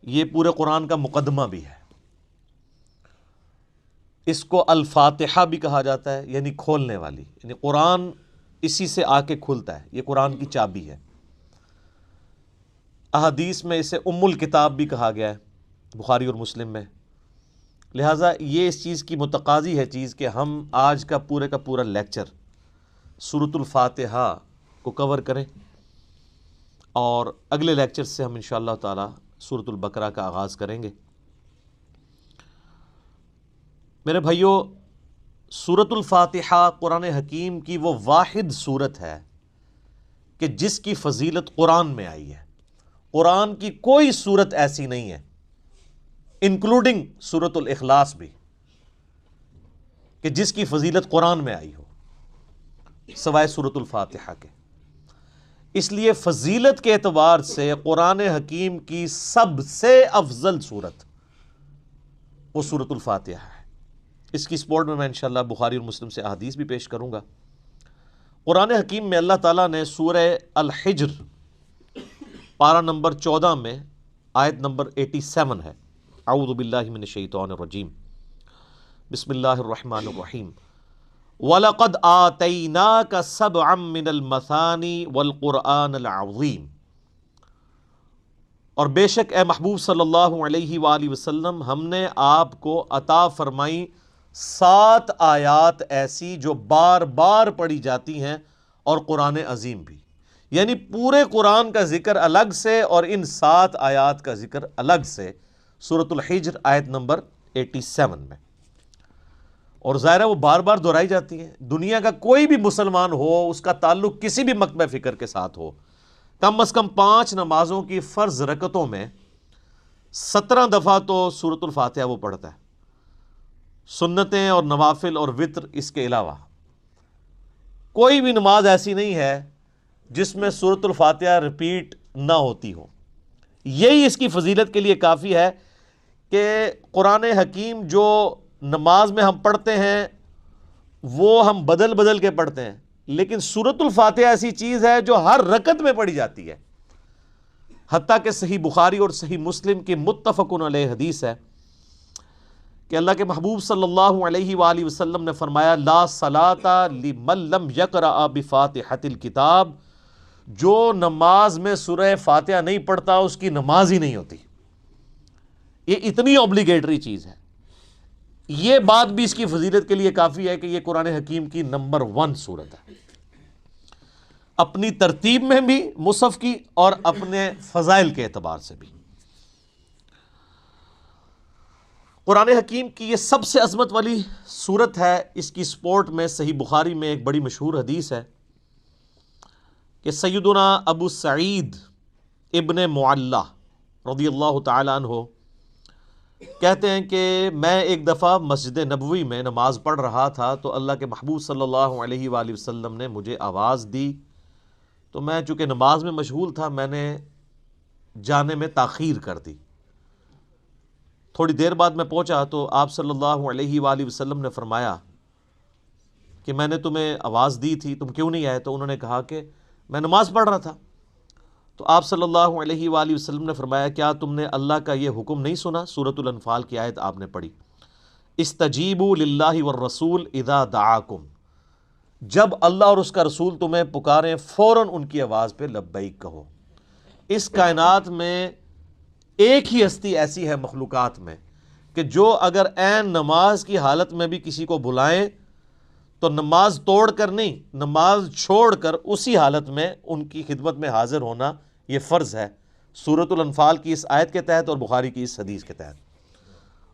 یہ پورے قرآن کا مقدمہ بھی ہے. اس کو الفاتحہ بھی کہا جاتا ہے، یعنی کھولنے والی، یعنی قرآن اسی سے آ کے کھلتا ہے، یہ قرآن کی چابی ہے. احادیث میں اسے ام الکتاب بھی کہا گیا ہے، بخاری اور مسلم میں. لہٰذا یہ اس چیز کی متقاضی ہے چیز کہ ہم آج کا پورا لیکچر سورۃ الفاتحہ کو کور کریں، اور اگلے لیکچر سے ہم انشاءاللہ تعالی سورۃ البقرہ کا آغاز کریں گے. میرے بھائیو، سورۃ الفاتحہ قرآن حکیم کی وہ واحد سورت ہے کہ جس کی فضیلت قرآن میں آئی ہے. قرآن کی کوئی سورت ایسی نہیں ہے، انکلوڈنگ سورۃ الاخلاص بھی، کہ جس کی فضیلت قرآن میں آئی ہو سوائے سورۃ الفاتحہ کے. اس لیے فضیلت کے اعتبار سے قرآن حکیم کی سب سے افضل سورت وہ سورۃ الفاتحہ ہے. اس کی سپورٹ میں انشاءاللہ بخاری اور مسلم سے احادیث بھی پیش کروں گا. قرآن حکیم میں اللہ تعالیٰ نے سورہ الحجر پارہ نمبر 14 میں آیت نمبر 87 ہے. اعوذ باللہ من الشیطان الرجیم، بسم اللہ الرحمن الرحیم. وَلَقَدْ آتَيْنَاكَ سَبْعًا مِّنَ الْمَثَانِي وَالْقُرْآنَ الْعَظِيمِ، اور بے شک اے محبوب صلی اللہ علیہ وآلہ وسلم ہم نے آپ کو عطا فرمائی 7 آیات ایسی جو بار بار پڑھی جاتی ہیں، اور قرآن عظیم بھی. یعنی پورے قرآن کا ذکر الگ سے اور ان 7 آیات کا ذکر الگ سے سورۃ الحجر آیت نمبر 87 میں. اور ظاہر ہے وہ بار بار دہرائی جاتی ہیں. دنیا کا کوئی بھی مسلمان ہو، اس کا تعلق کسی بھی مکتبہ فکر کے ساتھ ہو، کم از کم 5 نمازوں کی فرض رکعتوں میں 17 دفعہ تو سورۃ الفاتحہ وہ پڑھتا ہے. سنتیں اور نوافل اور وتر اس کے علاوہ کوئی بھی نماز ایسی نہیں ہے جس میں سورۃ الفاتحہ ریپیٹ نہ ہوتی ہو. یہی اس کی فضیلت کے لیے کافی ہے کہ قرآن حکیم جو نماز میں ہم پڑھتے ہیں وہ ہم بدل بدل کے پڑھتے ہیں، لیکن سورۃ الفاتحہ ایسی چیز ہے جو ہر رکعت میں پڑھی جاتی ہے. حتیٰ کہ صحیح بخاری اور صحیح مسلم کی متفق علیہ حدیث ہے کہ اللہ کے محبوب صلی اللہ علیہ وآلہ وسلم نے فرمایا لا صلاۃ لمن لم یقرأ بفاتحۃ الکتاب، جو نماز میں سورہ فاتحہ نہیں پڑھتا اس کی نماز ہی نہیں ہوتی. یہ اتنی اوبلیگیٹری چیز ہے. یہ بات بھی اس کی فضیلت کے لیے کافی ہے کہ یہ قرآن حکیم کی نمبر 1 سورت ہے، اپنی ترتیب میں بھی مصحف کی اور اپنے فضائل کے اعتبار سے بھی. قرآن حکیم کی یہ سب سے عظمت والی سورت ہے. اس کی سپورٹ میں صحیح بخاری میں ایک بڑی مشہور حدیث ہے کہ سیدنا ابو سعید ابن معلہ رضی اللہ تعالی عنہ کہتے ہیں کہ میں ایک دفعہ مسجد نبوی میں نماز پڑھ رہا تھا تو اللہ کے محبوب صلی اللہ علیہ وآلہ وسلم نے مجھے آواز دی، تو میں چونکہ نماز میں مشغول تھا میں نے جانے میں تاخیر کر دی. تھوڑی دیر بعد میں پہنچا تو آپ صلی اللہ علیہ وآلہ وسلم نے فرمایا کہ میں نے تمہیں آواز دی تھی، تم کیوں نہیں آئے؟ تو انہوں نے کہا کہ میں نماز پڑھ رہا تھا. تو آپ صلی اللہ علیہ وآلہ وسلم نے فرمایا کیا تم نے اللہ کا یہ حکم نہیں سنا؟ سورۃ الانفال کی آیت آپ نے پڑھی، استجیبوا للہ والرسول اذا دعاکم، جب اللہ اور اس کا رسول تمہیں پکاریں فوراً ان کی آواز پہ لبیک کہو. اس کائنات میں ایک ہی ہستی ایسی ہے مخلوقات میں کہ جو اگر عین نماز کی حالت میں بھی کسی کو بلائیں تو نماز توڑ کر نہیں، نماز چھوڑ کر اسی حالت میں ان کی خدمت میں حاضر ہونا یہ فرض ہے سورۃ الانفال کی اس آیت کے تحت اور بخاری کی اس حدیث کے تحت.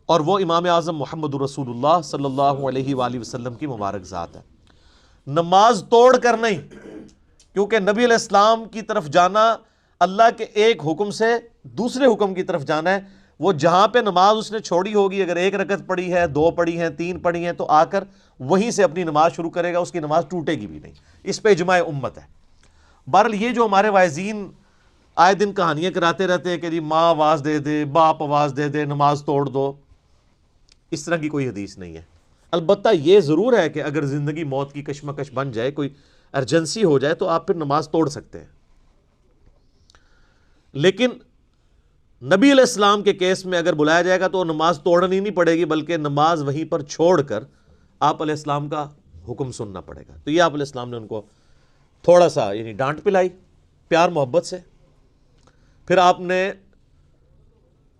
اور وہ امام اعظم محمد رسول اللہ صلی اللہ علیہ وآلہ وسلم کی مبارک ذات ہے. نماز توڑ کر نہیں، کیونکہ نبی علیہ السلام کی طرف جانا اللہ کے ایک حکم سے دوسرے حکم کی طرف جانا ہے. وہ جہاں پہ نماز اس نے چھوڑی ہوگی، اگر 1 رکعت پڑھی ہے، 2 پڑھی ہیں، 3 پڑھی ہیں، تو آ کر وہیں سے اپنی نماز شروع کرے گا، اس کی نماز ٹوٹے گی بھی نہیں. اس پہ اجماع امت ہے. بہرحال یہ جو ہمارے واعظین آئے دن کہانیاں کراتے رہتے ہیں کہ جی ماں آواز دے دے، باپ آواز دے دے، نماز توڑ دو، اس طرح کی کوئی حدیث نہیں ہے. البتہ یہ ضرور ہے کہ اگر زندگی موت کی کشمکش بن جائے، کوئی ایمرجنسی ہو جائے، تو آپ پھر نماز توڑ سکتے ہیں. لیکن نبی علیہ السلام کے کیس میں اگر بلایا جائے گا تو نماز توڑنی نہیں پڑے گی، بلکہ نماز وہیں پر چھوڑ کر آپ علیہ السلام کا حکم سننا پڑے گا۔ تو یہ آپ علیہ السلام نے ان کو تھوڑا سا یعنی ڈانٹ پلائی پیار محبت سے۔ پھر آپ نے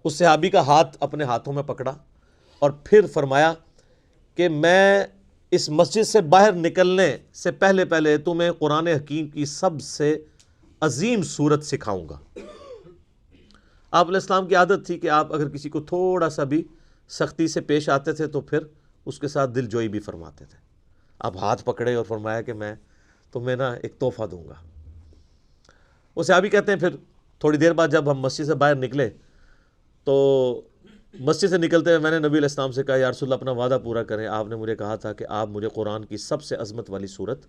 اس صحابی کا ہاتھ اپنے ہاتھوں میں پکڑا اور پھر فرمایا کہ میں اس مسجد سے باہر نکلنے سے پہلے تمہیں قرآن حکیم کی سب سے عظیم صورت سکھاؤں گا۔ آپ علیہ السلام کی عادت تھی کہ آپ اگر کسی کو تھوڑا سا بھی سختی سے پیش آتے تھے تو پھر اس کے ساتھ دل جوئی بھی فرماتے تھے۔ آپ ہاتھ پکڑے اور فرمایا کہ میں تمہیں نا ایک تحفہ دوں گا۔ وہ صحابی کہتے ہیں پھر تھوڑی دیر بعد جب ہم مسجد سے باہر نکلے تو مسجد سے نکلتے ہوئے میں نے نبی علیہ السلام سے کہا یا رسول اللہ اپنا وعدہ پورا کریں، آپ نے مجھے کہا تھا کہ آپ مجھے قرآن کی سب سے عظمت والی صورت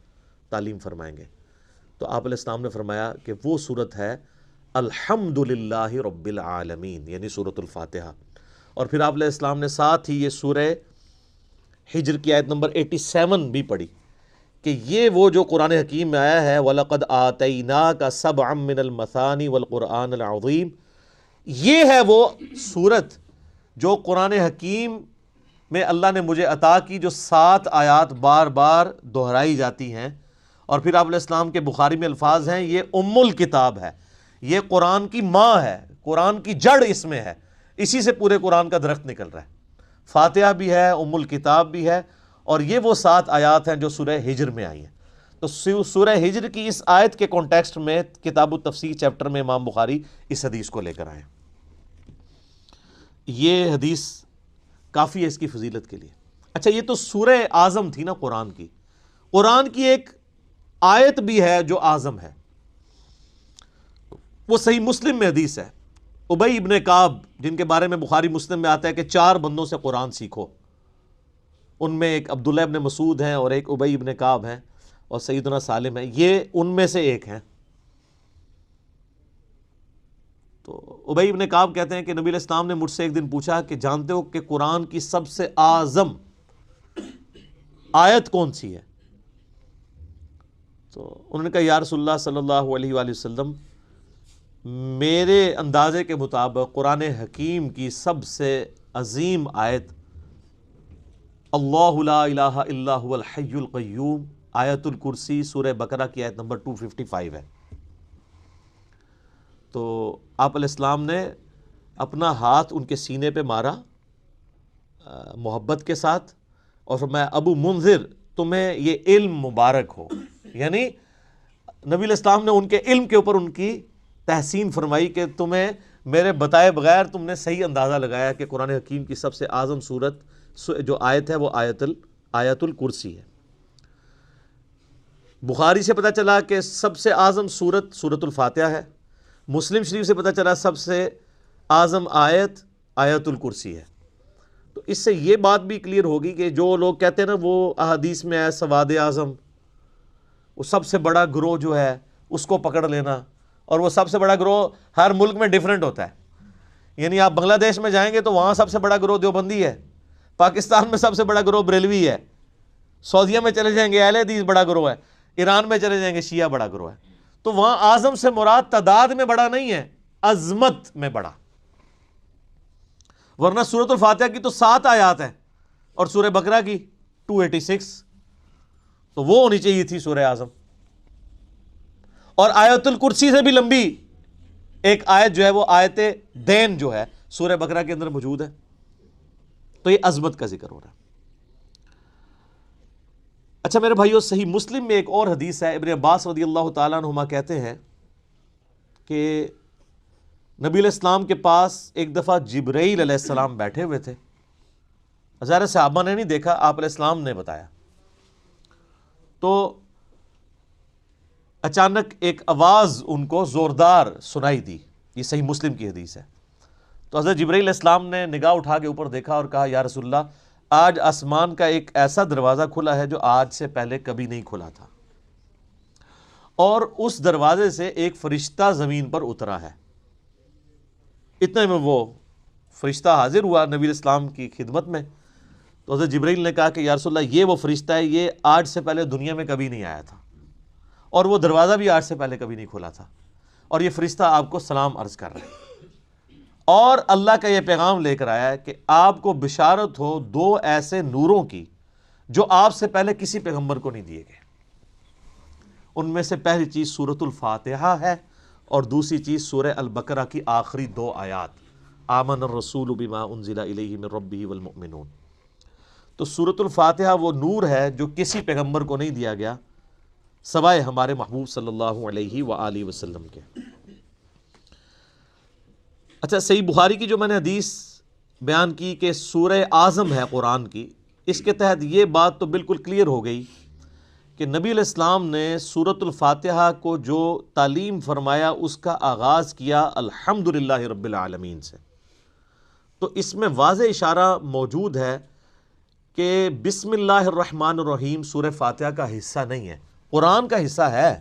تعلیم فرمائیں گے۔ تو آپ علیہ السلام نے فرمایا کہ وہ صورت ہے الحمدللہ رب العالمین، یعنی سورۃ الفاتحہ۔ اور پھر آپ علیہ السلام نے ساتھ ہی یہ سورہ ہجر کی آیت نمبر 87 بھی پڑھی کہ یہ وہ جو قرآن حکیم میں آیا ہے وَلَقَدْ آتَيْنَاكَ سَبْعًا مِّنَ الْمَثَانِ وَالْقُرْآنَ الْعَظِيمِ، یہ ہے وہ صورت جو قرآن حکیم میں اللہ نے مجھے عطا کی، جو 7 آیات بار بار دہرائی جاتی ہیں۔ اور پھر آپ علیہ السلام کے بخاری میں الفاظ ہیں یہ ام الکتاب ہے، یہ قرآن کی ماں ہے، قرآن کی جڑ اس میں ہے، اسی سے پورے قرآن کا درخت نکل رہا ہے۔ فاتحہ بھی ہے، ام الکتاب بھی ہے، اور یہ وہ 7 آیات ہیں جو سورہ ہجر میں آئی ہیں۔ تو سورہ ہجر کی اس آیت کے کانٹیکسٹ میں کتاب التفسیر چیپٹر میں امام بخاری اس حدیث کو لے کر آئے ہیں۔ یہ حدیث کافی ہے اس کی فضیلت کے لیے۔ اچھا، یہ تو سورہ اعظم تھی نا قرآن کی۔ قرآن کی ایک آیت بھی ہے جو اعظم ہے، وہ صحیح مسلم میں حدیث ہے۔ ابی ابن کعب، جن کے بارے میں بخاری مسلم میں آتا ہے کہ 4 بندوں سے قرآن سیکھو، ان میں ایک عبداللہ ابن مسعود ہیں اور ایک ابی ابن کعب ہیں اور سیدنا سالم ہیں، یہ ان میں سے ایک ہیں۔ تو ابی ابن کعب کہتے ہیں کہ نبی علیہ السلام نے مجھ سے ایک دن پوچھا کہ جانتے ہو کہ قرآن کی سب سے اعظم آیت کون سی ہے؟ تو انہوں نے کہا یا رسول اللہ صلی اللہ علیہ وآلہ وسلم، میرے اندازے کے مطابق قرآن حکیم کی سب سے عظیم آیت اللہ لا الہ الا هو الحی القیوم، آیت الکرسی، سورہ بقرہ کی آیت نمبر 255 ہے۔ تو آپ علیہ السلام نے اپنا ہاتھ ان کے سینے پہ مارا محبت کے ساتھ اور فرمایا ابو منذر، تمہیں یہ علم مبارک ہو، یعنی نبی علیہ السلام نے ان کے علم کے اوپر ان کی تحسین فرمائی کہ تمہیں میرے بتائے بغیر تم نے صحیح اندازہ لگایا کہ قرآن حکیم کی سب سے اعظم صورت جو آیت ہے وہ آیت الکرسی ہے۔ بخاری سے پتہ چلا کہ سب سے اعظم صورت سورۃ الفاتحہ ہے، مسلم شریف سے پتہ چلا سب سے اعظم آیت آیت الکرسی ہے۔ تو اس سے یہ بات بھی کلیئر ہوگی کہ جو لوگ کہتے ہیں نا وہ احادیث میں ہے سواد اعظم، وہ سب سے بڑا گروہ جو ہے اس کو پکڑ لینا، اور وہ سب سے بڑا گروہ ہر ملک میں ڈیفرنٹ ہوتا ہے۔ یعنی آپ بنگلہ دیش میں جائیں گے تو وہاں سب سے بڑا گروہ دیوبندی ہے، پاکستان میں سب سے بڑا گروہ بریلوی ہے، سعودیہ میں چلے جائیں گے اہل حدیث بڑا گروہ ہے، ایران میں چلے جائیں گے شیعہ بڑا گروہ ہے۔ تو وہاں اعظم سے مراد تعداد میں بڑا نہیں ہے، عظمت میں بڑا۔ ورنہ سورۃ الفاتحہ کی تو 7 آیات ہیں اور سورہ بقرہ کی 286، تو وہ ہونی چاہیے تھی سورہ اعظم۔ اور آیت الکرسی سے بھی لمبی ایک آیت جو ہے وہ آیت دین جو ہے سورہ بقرہ کے اندر موجود ہے۔ تو یہ عظمت کا ذکر ہو رہا ہے۔ اچھا میرے بھائیو، صحیح مسلم میں ایک اور حدیث ہے، ابن عباس رضی اللہ تعالیٰ عنہما کہتے ہیں کہ نبی علیہ السلام کے پاس ایک دفعہ جبرائیل علیہ السلام بیٹھے ہوئے تھے۔ ظاہر صحابہ نے نہیں دیکھا، آپ علیہ السلام نے بتایا۔ تو اچانک ایک آواز ان کو زوردار سنائی دی، یہ صحیح مسلم کی حدیث ہے۔ تو حضرت جبرائیل علیہ السلام نے نگاہ اٹھا کے اوپر دیکھا اور کہا یا رسول اللہ، آج آسمان کا ایک ایسا دروازہ کھلا ہے جو آج سے پہلے کبھی نہیں کھلا تھا، اور اس دروازے سے ایک فرشتہ زمین پر اترا ہے۔ اتنے میں وہ فرشتہ حاضر ہوا نبی علیہ السلام کی خدمت میں۔ تو حضرت جبرائیل نے کہا کہ یا رسول اللہ، یہ وہ فرشتہ ہے، یہ آج سے پہلے دنیا میں کبھی نہیں آیا تھا، اور وہ دروازہ بھی آج سے پہلے کبھی نہیں کھلا تھا، اور یہ فرشتہ آپ کو سلام عرض کر رہا ہے۔ اور اللہ کا یہ پیغام لے کر آیا ہے کہ آپ کو بشارت ہو دو ایسے نوروں کی جو آپ سے پہلے کسی پیغمبر کو نہیں دیے گئے. ان میں سے پہلی چیز سورۃ الفاتحہ ہے اور دوسری چیز سورہ البقرہ کی آخری 2 آیات، آمن الرسول بما انزل الیہ من ربہ والمؤمنون. تو سورۃ الفاتحہ وہ نور ہے جو کسی پیغمبر کو نہیں دیا گیا سوائے ہمارے محبوب صلی اللہ علیہ وآلہ وسلم کے. اچھا، صحیح بخاری کی جو میں نے حدیث بیان کی کہ سورہ اعظم ہے قرآن کی، اس کے تحت یہ بات تو بالکل کلیئر ہو گئی کہ نبی علیہ السلام نے سورۃ الفاتحہ کو جو تعلیم فرمایا اس کا آغاز کیا الحمدللہ رب العالمین سے. تو اس میں واضح اشارہ موجود ہے کہ بسم اللہ الرحمن الرحیم سورہ فاتحہ کا حصہ نہیں ہے، قرآن کا حصہ ہے.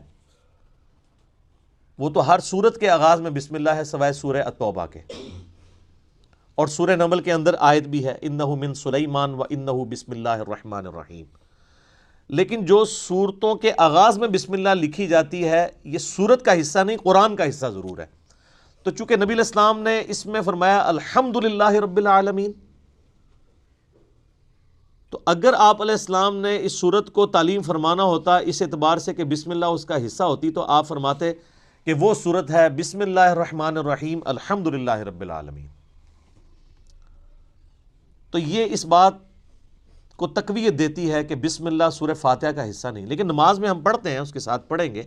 وہ تو ہر سورت کے آغاز میں بسم اللہ ہے سوائے سورہ التوبہ کے، اور سورہ نمل کے اندر آیت بھی ہے انہ من سلیمان و انہ بسم اللہ الرحمن الرحیم. لیکن جو سورتوں کے آغاز میں بسم اللہ لکھی جاتی ہے یہ سورت کا حصہ نہیں، قرآن کا حصہ ضرور ہے. تو چونکہ نبی علیہ السلام نے اس میں فرمایا الحمدللہ رب العالمین، تو اگر آپ علیہ السلام نے اس سورت کو تعلیم فرمانا ہوتا اس اعتبار سے کہ بسم اللہ اس کا حصہ ہوتی، تو آپ فرماتے کہ وہ سورت ہے بسم اللہ الرحمن الرحیم الحمدللہ رب العالمین. تو یہ اس بات کو تقویت دیتی ہے کہ بسم اللہ سورہ فاتحہ کا حصہ نہیں. لیکن نماز میں ہم پڑھتے ہیں، اس کے ساتھ پڑھیں گے،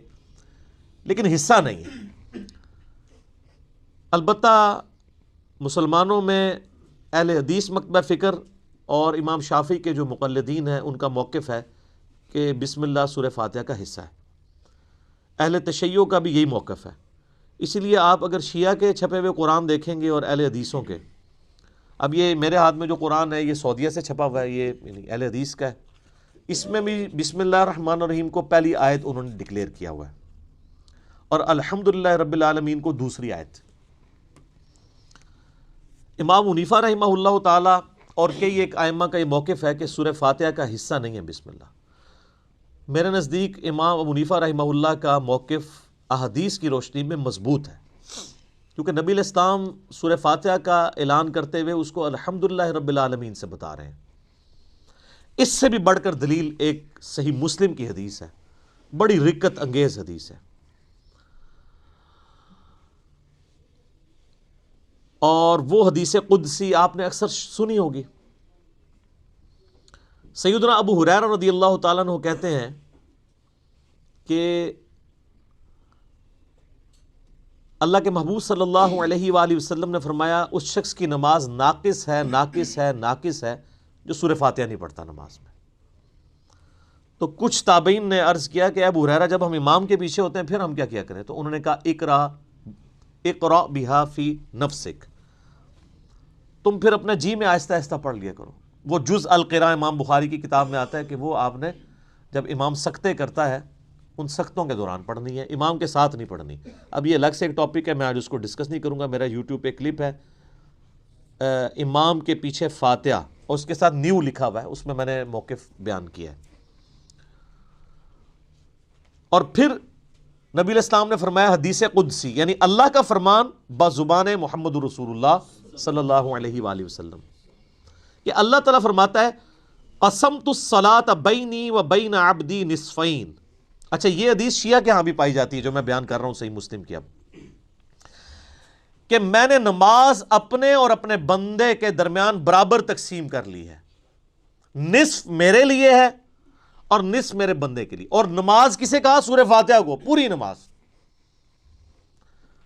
لیکن حصہ نہیں ہے. البتہ مسلمانوں میں اہل حدیث مکتبہ فکر اور امام شافعی کے جو مقلدین ہیں ان کا موقف ہے کہ بسم اللہ سورہ فاتحہ کا حصہ ہے. اہل تشیع کا بھی یہی موقف ہے. اسی لیے آپ اگر شیعہ کے چھپے ہوئے قرآن دیکھیں گے اور اہل حدیثوں کے، اب یہ میرے ہاتھ میں جو قرآن ہے یہ سعودیہ سے چھپا ہوا ہے، یہ اہل حدیث کا ہے، اس میں بھی بسم اللہ الرحمن الرحیم کو پہلی آیت انہوں نے ڈکلیئر کیا ہوا ہے اور الحمدللہ رب العالمین کو دوسری آیت. امام حنیفہ رحمہ اللہ تعالی اور کئی ایک ائمہ کا یہ موقف ہے کہ سورہ فاتحہ کا حصہ نہیں ہے بسم اللہ. میرے نزدیک امام ابو حنیفہ رحمہ اللہ کا موقف احادیث کی روشنی میں مضبوط ہے، کیونکہ نبی علیہ السلام سورہ فاتحہ کا اعلان کرتے ہوئے اس کو الحمدللہ رب العالمین سے بتا رہے ہیں. اس سے بھی بڑھ کر دلیل ایک صحیح مسلم کی حدیث ہے، بڑی رقت انگیز حدیث ہے، اور وہ حدیث قدسی آپ نے اکثر سنی ہوگی. سیدنا ابو ہریرہ رضی اللہ تعالیٰ عنہ کہتے ہیں کہ اللہ کے محبوب صلی اللہ علیہ وآلہ وسلم نے فرمایا اس شخص کی نماز ناقص ہے ناقص ہے ناقص ہے جو سورہ فاتحہ نہیں پڑھتا نماز میں. تو کچھ تابعین نے عرض کیا کہ ابو ہریرہ جب ہم امام کے پیچھے ہوتے ہیں پھر ہم کیا کریں؟ تو انہوں نے کہا اقرأ بہا فی نفسک، تم پھر اپنے جی میں آہستہ آہستہ پڑھ لیا کرو. وہ جز القراء امام بخاری کی کتاب میں آتا ہے کہ وہ آپ نے جب امام سکتے کرتا ہے ان سختوں کے دوران پڑھنی ہے، امام کے ساتھ نہیں پڑھنی. اب یہ الگ سے ایک ٹاپک ہے، میں آج اس کو ڈسکس نہیں کروں گا. میرا یوٹیوب پہ کلپ ہے امام کے پیچھے فاتحہ اور اس کے ساتھ نیو لکھا ہوا ہے، اس میں نے موقف بیان کیا ہے. اور پھر نبی علیہ السلام نے فرمایا حدیث قدسی، یعنی اللہ کا فرمان بزبان محمد رسول اللہ صلی اللہ علیہ وآلہ وسلم، کہ اللہ تعالیٰ فرماتا ہے قسمت الصلاۃ بینی و بین عبدی نصفین. اچھا، یہ حدیث شیعہ کے ہاں بھی پائی جاتی ہے جو میں بیان کر رہا ہوں صحیح مسلم کی، اب کہ میں نے نماز اپنے اور اپنے بندے کے درمیان برابر تقسیم کر لی ہے، نصف میرے لیے ہے اور نصف میرے بندے کے لیے. اور نماز کسے کہا؟ سورہ فاتحہ کو، پوری نماز.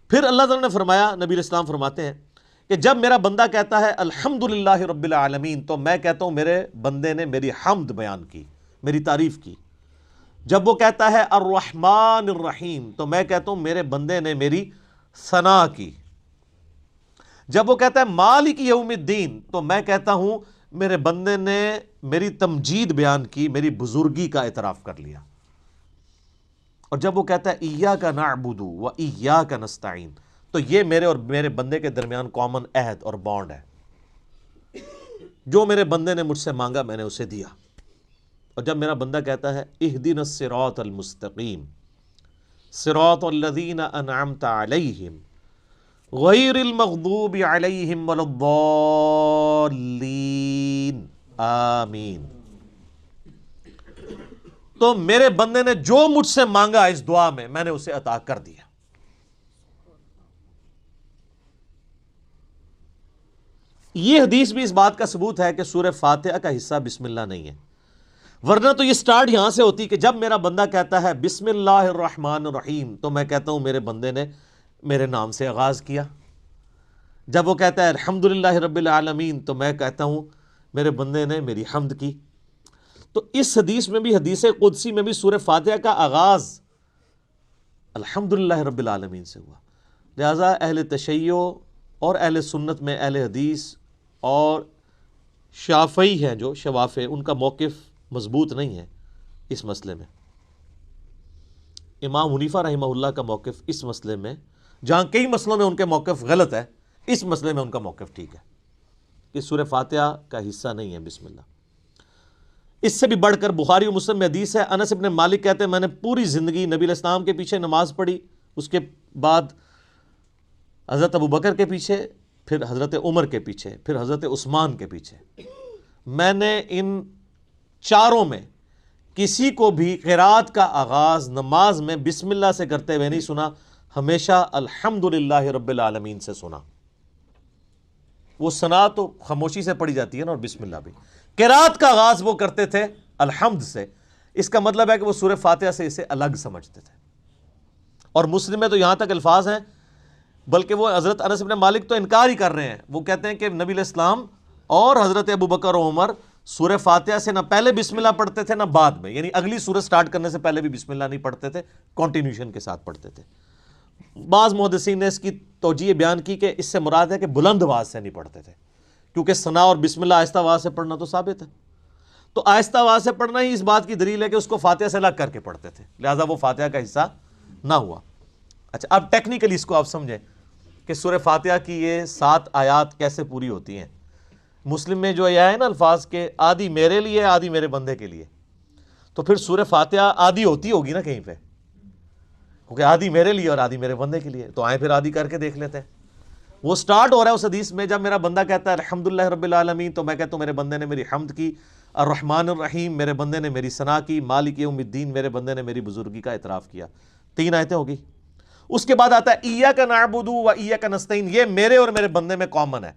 پھر اللہ تعالیٰ نے فرمایا، نبی علیہ السلام فرماتے ہیں کہ جب میرا بندہ کہتا ہے الحمدللہ رب العالمین تو میں کہتا ہوں میرے بندے نے میری حمد بیان کی، میری تعریف کی. جب وہ کہتا ہے الرحمن الرحیم تو میں کہتا ہوں میرے بندے نے میری ثنا کی. جب وہ کہتا ہے مالک یوم الدین تو میں کہتا ہوں میرے بندے نے میری تمجید بیان کی، میری بزرگی کا اعتراف کر لیا. اور جب وہ کہتا ہے ایاک نعبد و ایاک نستعین تو یہ میرے اور میرے بندے کے درمیان کامن عہد اور بانڈ ہے. جو میرے بندے نے مجھ سے مانگا میں نے اسے دیا. اور جب میرا بندہ کہتا ہے اہدنا الصراط المستقیم صراط الذین انعمت علیہم غیر المغضوب علیہم ولا الضالین آمین۔ تو میرے بندے نے جو مجھ سے مانگا اس دعا میں نے اسے عطا کر دیا۔ یہ حدیث بھی اس بات کا ثبوت ہے کہ سورہ فاتحہ کا حصہ بسم اللہ نہیں ہے، ورنہ تو یہ سٹارٹ یہاں سے ہوتی کہ جب میرا بندہ کہتا ہے بسم اللہ الرحمن الرحیم تو میں کہتا ہوں میرے بندے نے میرے نام سے آغاز کیا۔ جب وہ کہتا ہے الحمدللہ رب العالمین تو میں کہتا ہوں میرے بندے نے میری حمد کی۔ تو اس حدیث میں بھی، حدیث قدسی میں بھی سورہ فاتحہ کا آغاز الحمدللہ رب العالمین سے ہوا۔ لہٰذا اہل تشیع اور اہل سنت میں اہل حدیث اور شافعی ہیں جو شوافع، ان کا موقف مضبوط نہیں ہے اس مسئلے میں۔ امام حنیفہ رحمہ اللہ کا موقف اس مسئلے میں، جہاں کئی مسئلوں میں ان کے موقف غلط ہے، اس مسئلے میں ان کا موقف ٹھیک ہے کہ سورہ فاتحہ کا حصہ نہیں ہے بسم اللہ۔ اس سے بھی بڑھ کر بخاری و مسلم میں حدیث ہے، انس ابن مالک کہتے ہیں میں نے پوری زندگی نبی علیہ السلام کے پیچھے نماز پڑھی، اس کے بعد حضرت ابوبکر کے پیچھے، پھر حضرت عمر کے پیچھے، پھر حضرت عثمان کے پیچھے۔ میں نے ان چاروں میں کسی کو بھی قرات کا آغاز نماز میں بسم اللہ سے کرتے ہوئے نہیں سنا، ہمیشہ الحمدللہ رب العالمین سے سنا۔ وہ ثنا تو خاموشی سے پڑھی جاتی ہے نا، اور بسم اللہ بھی۔ قرات کا آغاز وہ کرتے تھے الحمد سے، اس کا مطلب ہے کہ وہ سورہ فاتحہ سے اسے الگ سمجھتے تھے۔ اور مسلم میں تو یہاں تک الفاظ ہیں، بلکہ وہ حضرت انس بن مالک تو انکار ہی کر رہے ہیں، وہ کہتے ہیں کہ نبی علیہ السلام اور حضرت ابوبکر و عمر سورہ فاتحہ سے نہ پہلے بسم اللہ پڑھتے تھے نہ بعد میں، یعنی اگلی سورہ سٹارٹ کرنے سے پہلے بھی بسم اللہ نہیں پڑھتے تھے، کنٹینیوشن کے ساتھ پڑھتے تھے۔ بعض محدثین نے اس کی توجیہ بیان کی کہ اس سے مراد ہے کہ بلند آواز سے نہیں پڑھتے تھے، کیونکہ ثنا اور بسم اللہ آہستہ آواز سے پڑھنا تو ثابت ہے، تو آہستہ آواز سے پڑھنا ہی اس بات کی دلیل ہے کہ اس کو فاتحہ سے الگ کر کے پڑھتے تھے، لہٰذا وہ فاتحہ کا حصہ نہ ہوا۔ اچھا، اب ٹیکنیکلی اس کو آپ سمجھیں کہ سورہ فاتحہ کی یہ 7 آیات کیسے پوری ہوتی ہیں۔ مسلم میں جو یہ ہے نا الفاظ کہ آدھی میرے لیے آدھی میرے بندے کے لیے، تو پھر سورہ فاتحہ آدھی ہوتی ہوگی نا کہیں پہ، کیونکہ آدھی میرے لیے اور آدھی میرے بندے کے لیے، تو آئیں پھر آدھی کر کے دیکھ لیتے ہیں۔ وہ سٹارٹ ہو رہا ہے اس حدیث میں جب میرا بندہ کہتا ہے الحمدللہ رب العالمین تو میں کہتا ہوں میرے بندے نے میری حمد کی، الرحمن الرحیم میرے بندے نے میری ثنا کی، مالک یوم الدین میرے بندے نے میری بزرگی کا اعتراف کیا۔ 3 آیتیں ہوگی۔ اس کے بعد آتا ہے ایاک نعبد و ایاک نستعین، یہ میرے اور میرے بندے میں کامن ہے،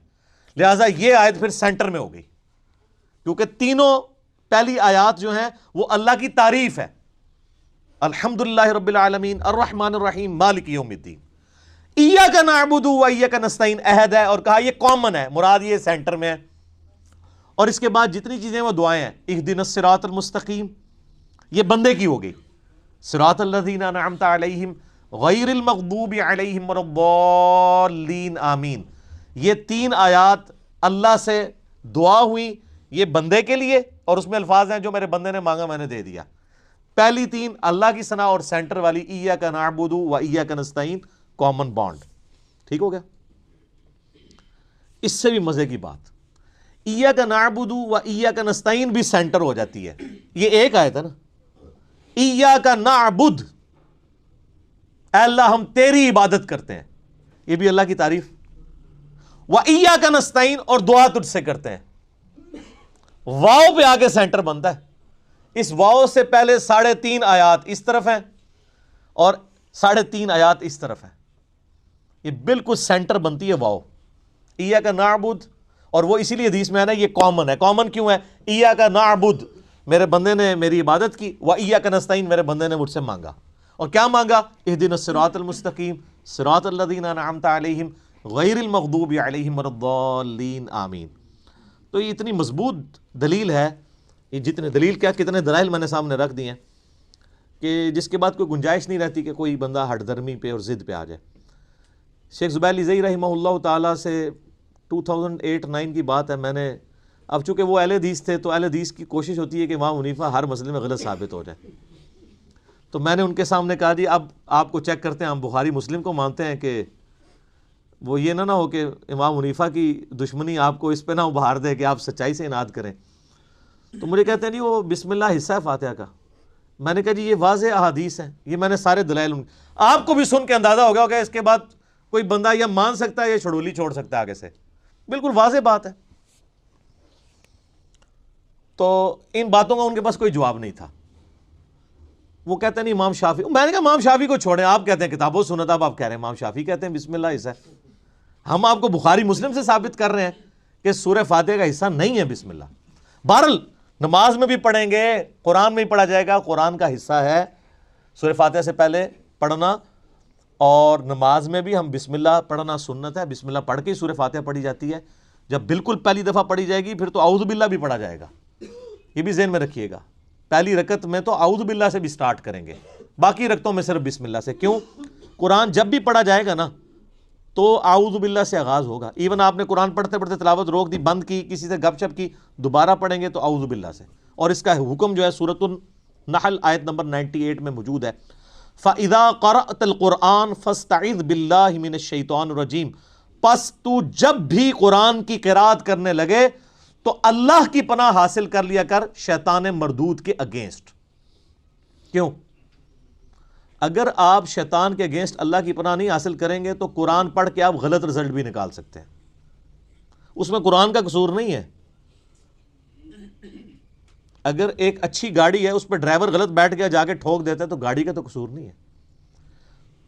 لہٰذا یہ آیت پھر سینٹر میں ہوگی، کیونکہ تینوں پہلی آیات جو ہیں وہ اللہ کی تعریف ہے، الحمدللہ رب العالمین، الرحمن الرحیم، مالک یوم الدین۔ ایاک نعبد و ایاک نستعین عہد ہے، اور کہا یہ کامن ہے، مراد یہ سینٹر میں ہے۔ اور اس کے بعد جتنی چیزیں وہ دعائیں ہیں، اہدنا الصراط المستقیم، یہ بندے کی ہوگی، صراط الذین انعمت علیہم غیر المغضوب علیہم ولا الضالین آمین۔ یہ 3 آیات اللہ سے دعا ہوئی، یہ بندے کے لیے، اور اس میں الفاظ ہیں جو میرے بندے نے مانگا میں نے دے دیا۔ پہلی 3 اللہ کی ثنا، اور سینٹر والی ایاک نعبد و ایاک نستعین کامن بانڈ۔ ٹھیک ہو گیا؟ اس سے بھی مزے کی بات، ایاک نعبد و ایاک نستعین بھی سینٹر ہو جاتی ہے، یہ ایک آیت ہے نا، ایاک نعبد، اے اللہ ہم تیری عبادت کرتے ہیں، یہ بھی اللہ کی تعریف، وَإِيَّاكَ نَسْتَعِينُ اور دعا تجھ سے کرتے ہیں، واو پہ آگے سینٹر بنتا ہے۔ اس واو سے پہلے 3.5 آیات اس طرف ہیں اور 3.5 آیات اس طرف ہیں، یہ بالکل سینٹر بنتی ہے واو، ایاک نعبد، اور وہ اسی لیے حدیث میں ہے نا یہ کامن ہے۔ کامن کیوں ہے؟ ایاک نعبد میرے بندے نے میری عبادت کی، وَإِيَّاكَ نَسْتَعِينُ میرے بندے نے مجھ سے مانگا، اور کیا مانگا؟ اہدنا الصراط المستقیم صراط الذین انعمت علیہم غیر المغضوب علیہم ولا الضالین آمین۔ تو یہ اتنی مضبوط دلیل ہے، یہ جتنے دلیل کیا کتنے دلائل میں نے سامنے رکھ دیے ہیں کہ جس کے بعد کوئی گنجائش نہیں رہتی کہ کوئی بندہ ہٹ درمی پہ اور ضد پہ آ جائے۔ شیخ زبیر لیزئی رحمہ اللہ تعالیٰ سے 2008-9 کی بات ہے، میں نے، اب چونکہ وہ اہل حدیث تھے تو اہل حدیث کی کوشش ہوتی ہے کہ امام حنیفہ ہر مسئلے میں غلط ثابت ہو جائے، تو میں نے ان کے سامنے کہا جی اب آپ کو چیک کرتے ہیں، ہم بخاری مسلم کو مانتے ہیں کہ وہ یہ نہ ہو کہ امام حنیفہ کی دشمنی آپ کو اس پہ نہ ابھار دے کہ آپ سچائی سے اناد کریں۔ تو مجھے کہتے ہیں نہیں وہ بسم اللہ حصہ ہے فاتحہ کا۔ میں نے کہا جی یہ واضح احادیث ہیں، یہ میں نے سارے دلائل آپ کو بھی سن کے اندازہ ہو گیا ہوگا، اس کے بعد کوئی بندہ یا مان سکتا ہے یا چھڑولی چھوڑ سکتا ہے آگے سے، بالکل واضح بات ہے۔ تو ان باتوں کا ان کے پاس کوئی جواب نہیں تھا۔ وہ کہتے ہیں نہیں امام شافعی، میں نے کہا امام شافعی کو چھوڑیں، آپ کہتے ہیں کتاب و سنت، آپ کہہ رہے ہیں امام شافعی کہتے ہیں بسم اللہ حصہ ہے۔ ہم آپ کو بخاری مسلم سے ثابت کر رہے ہیں کہ سورہ فاتحہ کا حصہ نہیں ہے بسم اللہ۔ بہرحال نماز میں بھی پڑھیں گے، قرآن میں بھی پڑھا جائے گا، قرآن کا حصہ ہے سورہ فاتحہ سے پہلے پڑھنا، اور نماز میں بھی ہم بسم اللہ پڑھنا سنت ہے، بسم اللہ پڑھ کے ہی سورہ فاتحہ پڑھی جاتی ہے۔ جب بالکل پہلی دفعہ پڑھی جائے گی پھر تو اعوذ باللہ بھی پڑھا جائے گا، یہ بھی ذہن میں رکھیے گا۔ پہلی رکعت میں تو اعوذ باللہ سے بھی سٹارٹ کریں گے، باقی رکعتوں میں صرف بسم اللہ سے۔ کیوں؟ قرآن جب بھی پڑھا جائے گا نا تو اعوذ باللہ سے آغاز ہوگا۔ ایون آپ نے قرآن پڑھتے پڑھتے تلاوت روک دی، بند کی، کسی سے گپ شپ کی، دوبارہ پڑھیں گے تو اعوذ باللہ سے۔ اور اس کا حکم جو ہے سورۃ النحل آیت نمبر 98 میں موجود ہے، فَإِذَا قَرَأْتَ الْقُرْآنَ فَاسْتَعِذْ بِاللَّهِ مِنَ الشَّيْطَانِ الرَّجِيمِ، پس تو جب بھی قرآن کی قرات کرنے لگے تو اللہ کی پناہ حاصل کر لیا کر شیطان مردود کے اگینسٹ۔ کیوں؟ اگر آپ شیطان کے اگینسٹ اللہ کی پناہ نہیں حاصل کریں گے تو قرآن پڑھ کے آپ غلط رزلٹ بھی نکال سکتے ہیں، اس میں قرآن کا قصور نہیں ہے۔ اگر ایک اچھی گاڑی ہے اس پہ ڈرائیور غلط بیٹھ گیا جا کے ٹھوک دیتا ہے تو گاڑی کا تو قصور نہیں ہے۔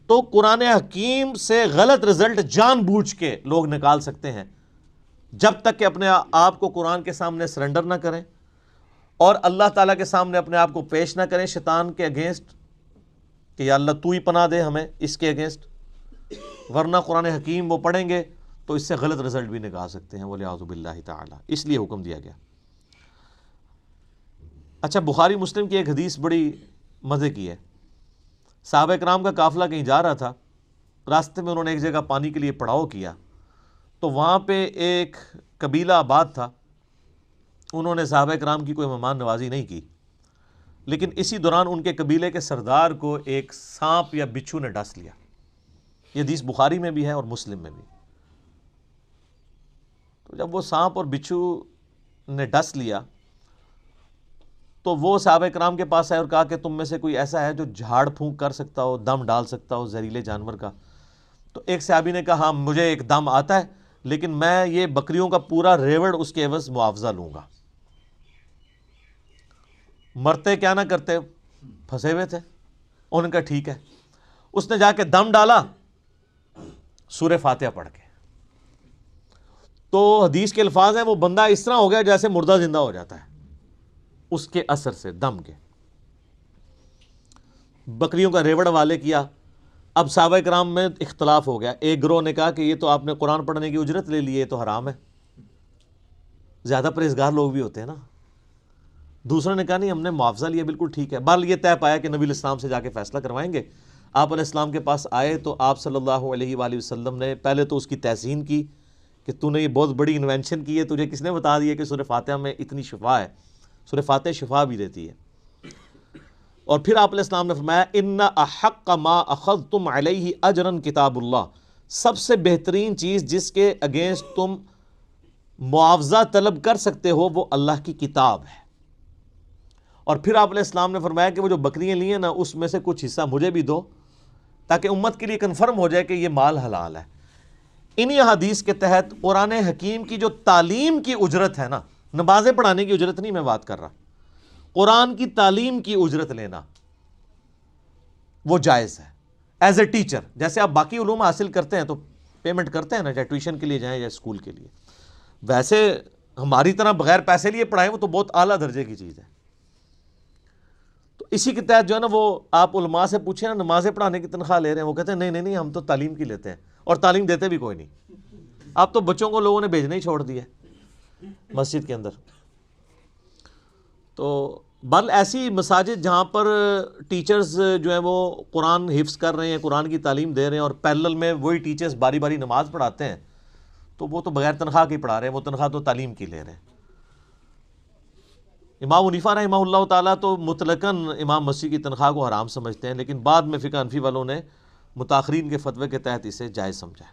تو قرآن حکیم سے غلط رزلٹ جان بوجھ کے لوگ نکال سکتے ہیں جب تک کہ اپنے آپ کو قرآن کے سامنے سرنڈر نہ کریں اور اللہ تعالیٰ کے سامنے اپنے آپ کو پیش نہ کریں شیطان کے اگینسٹ کہ یا اللہ تو ہی پناہ دے ہمیں اس کے اگینسٹ، ورنہ قرآن حکیم وہ پڑھیں گے تو اس سے غلط رزلٹ بھی نکال سکتے ہیں، وَلِعَوْذُ بِاللَّهِ تعالیٰ، اس لیے حکم دیا گیا۔ اچھا، بخاری مسلم کی ایک حدیث بڑی مزے کی ہے۔ صحابہ کرام کا قافلہ کہیں جا رہا تھا، راستے میں انہوں نے ایک جگہ پانی کے لیے پڑاؤ کیا، تو وہاں پہ ایک قبیلہ آباد تھا، انہوں نے صحابہ کرام کی کوئی مہمان نوازی نہیں کی، لیکن اسی دوران ان کے قبیلے کے سردار کو ایک سانپ یا بچھو نے ڈس لیا۔ یہ حدیث بخاری میں بھی ہے اور مسلم میں بھی۔ تو جب وہ سانپ اور بچھو نے ڈس لیا تو وہ صحابہ کرام کے پاس آئے اور کہا کہ تم میں سے کوئی ایسا ہے جو جھاڑ پھونک کر سکتا ہو، دم ڈال سکتا ہو زہریلے جانور کا؟ تو ایک صحابی نے کہا ہاں مجھے ایک دم آتا ہے، لیکن میں یہ بکریوں کا پورا ریوڑ اس کے عوض معاوضہ لوں گا۔ مرتے کیا نہ کرتے، پھنسے ہوئے تھے، انہوں نے کہا ٹھیک ہے۔ اس نے جا کے دم ڈالا سورہ فاتحہ پڑھ کے، تو حدیث کے الفاظ ہیں وہ بندہ اس طرح ہو گیا جیسے مردہ زندہ ہو جاتا ہے اس کے اثر سے، دم کے۔ بکریوں کا ریوڑ والے کیا۔ اب صحابہ کرام میں اختلاف ہو گیا، ایک گروہ نے کہا کہ یہ تو آپ نے قرآن پڑھنے کی اجرت لے لی، یہ تو حرام ہے، زیادہ پرہیزگار لوگ بھی ہوتے ہیں نا۔ دوسروں نے کہا نہیں ہم نے معاوضہ لیا، بالکل ٹھیک ہے۔ بہرحال یہ طے پایا کہ نبی علیہ السلام سے جا کے فیصلہ کروائیں گے۔ آپ علیہ السلام کے پاس آئے تو آپ صلی اللہ علیہ وآلہ وسلم نے پہلے تو اس کی تحسین کی کہ تو نے یہ بہت بڑی انوینشن کی ہے، تجھے کس نے بتا دیا کہ سورہ فاتحہ میں اتنی شفا ہے؟ سورہ فاتحہ شفا بھی دیتی ہے۔ اور پھر آپ علیہ السلام نے فرمایا ان احق ما اخذتم علیہ اجرا کتاب اللہ، سب سے بہترین چیز جس کے اگینسٹ تم معاوضہ طلب کر سکتے ہو وہ اللہ کی کتاب ہے۔ اور پھر آپ علیہ السلام نے فرمایا کہ وہ جو بکریاں لی ہیں نا اس میں سے کچھ حصہ مجھے بھی دو تاکہ امت کے لیے کنفرم ہو جائے کہ یہ مال حلال ہے۔ انہی حدیث کے تحت قرآن حکیم کی جو تعلیم کی اجرت ہے نا، نمازیں پڑھانے کی اجرت نہیں میں بات کر رہا، قرآن کی تعلیم کی اجرت لینا وہ جائز ہے ایز اے ٹیچر۔ جیسے آپ باقی علوم حاصل کرتے ہیں تو پیمنٹ کرتے ہیں نا، چاہے ٹیوشن کے لیے جائیں یا اسکول کے لیے، ویسے ہماری طرح بغیر پیسے لیے پڑھائیں وہ تو بہت اعلیٰ درجے کی چیز ہے۔ تو اسی کے تحت جو ہے نا وہ آپ علماء سے پوچھیں نا نمازیں پڑھانے کی تنخواہ لے رہے ہیں، وہ کہتے ہیں نہیں نہیں ہم تو تعلیم کی لیتے ہیں، اور تعلیم دیتے بھی کوئی نہیں۔ اب تو بچوں کو لوگوں نے بھیجنا ہی چھوڑ دیا مسجد کے اندر۔ تو بل ایسی مساجد جہاں پر ٹیچرز جو ہیں وہ قرآن حفظ کر رہے ہیں، قرآن کی تعلیم دے رہے ہیں، اور پیرلل میں وہی ٹیچرز باری باری نماز پڑھاتے ہیں، تو وہ تو بغیر تنخواہ کے پڑھا رہے ہیں، وہ تنخواہ تو تعلیم کی لے رہے ہیں۔ امام حنیفہ رحمہ اللہ تعالیٰ تو مطلقاً امام مسجد کی تنخواہ کو حرام سمجھتے ہیں، لیکن بعد میں فقہ حنفی والوں نے متاخرین کے فتوے کے تحت اسے جائز سمجھا ہے۔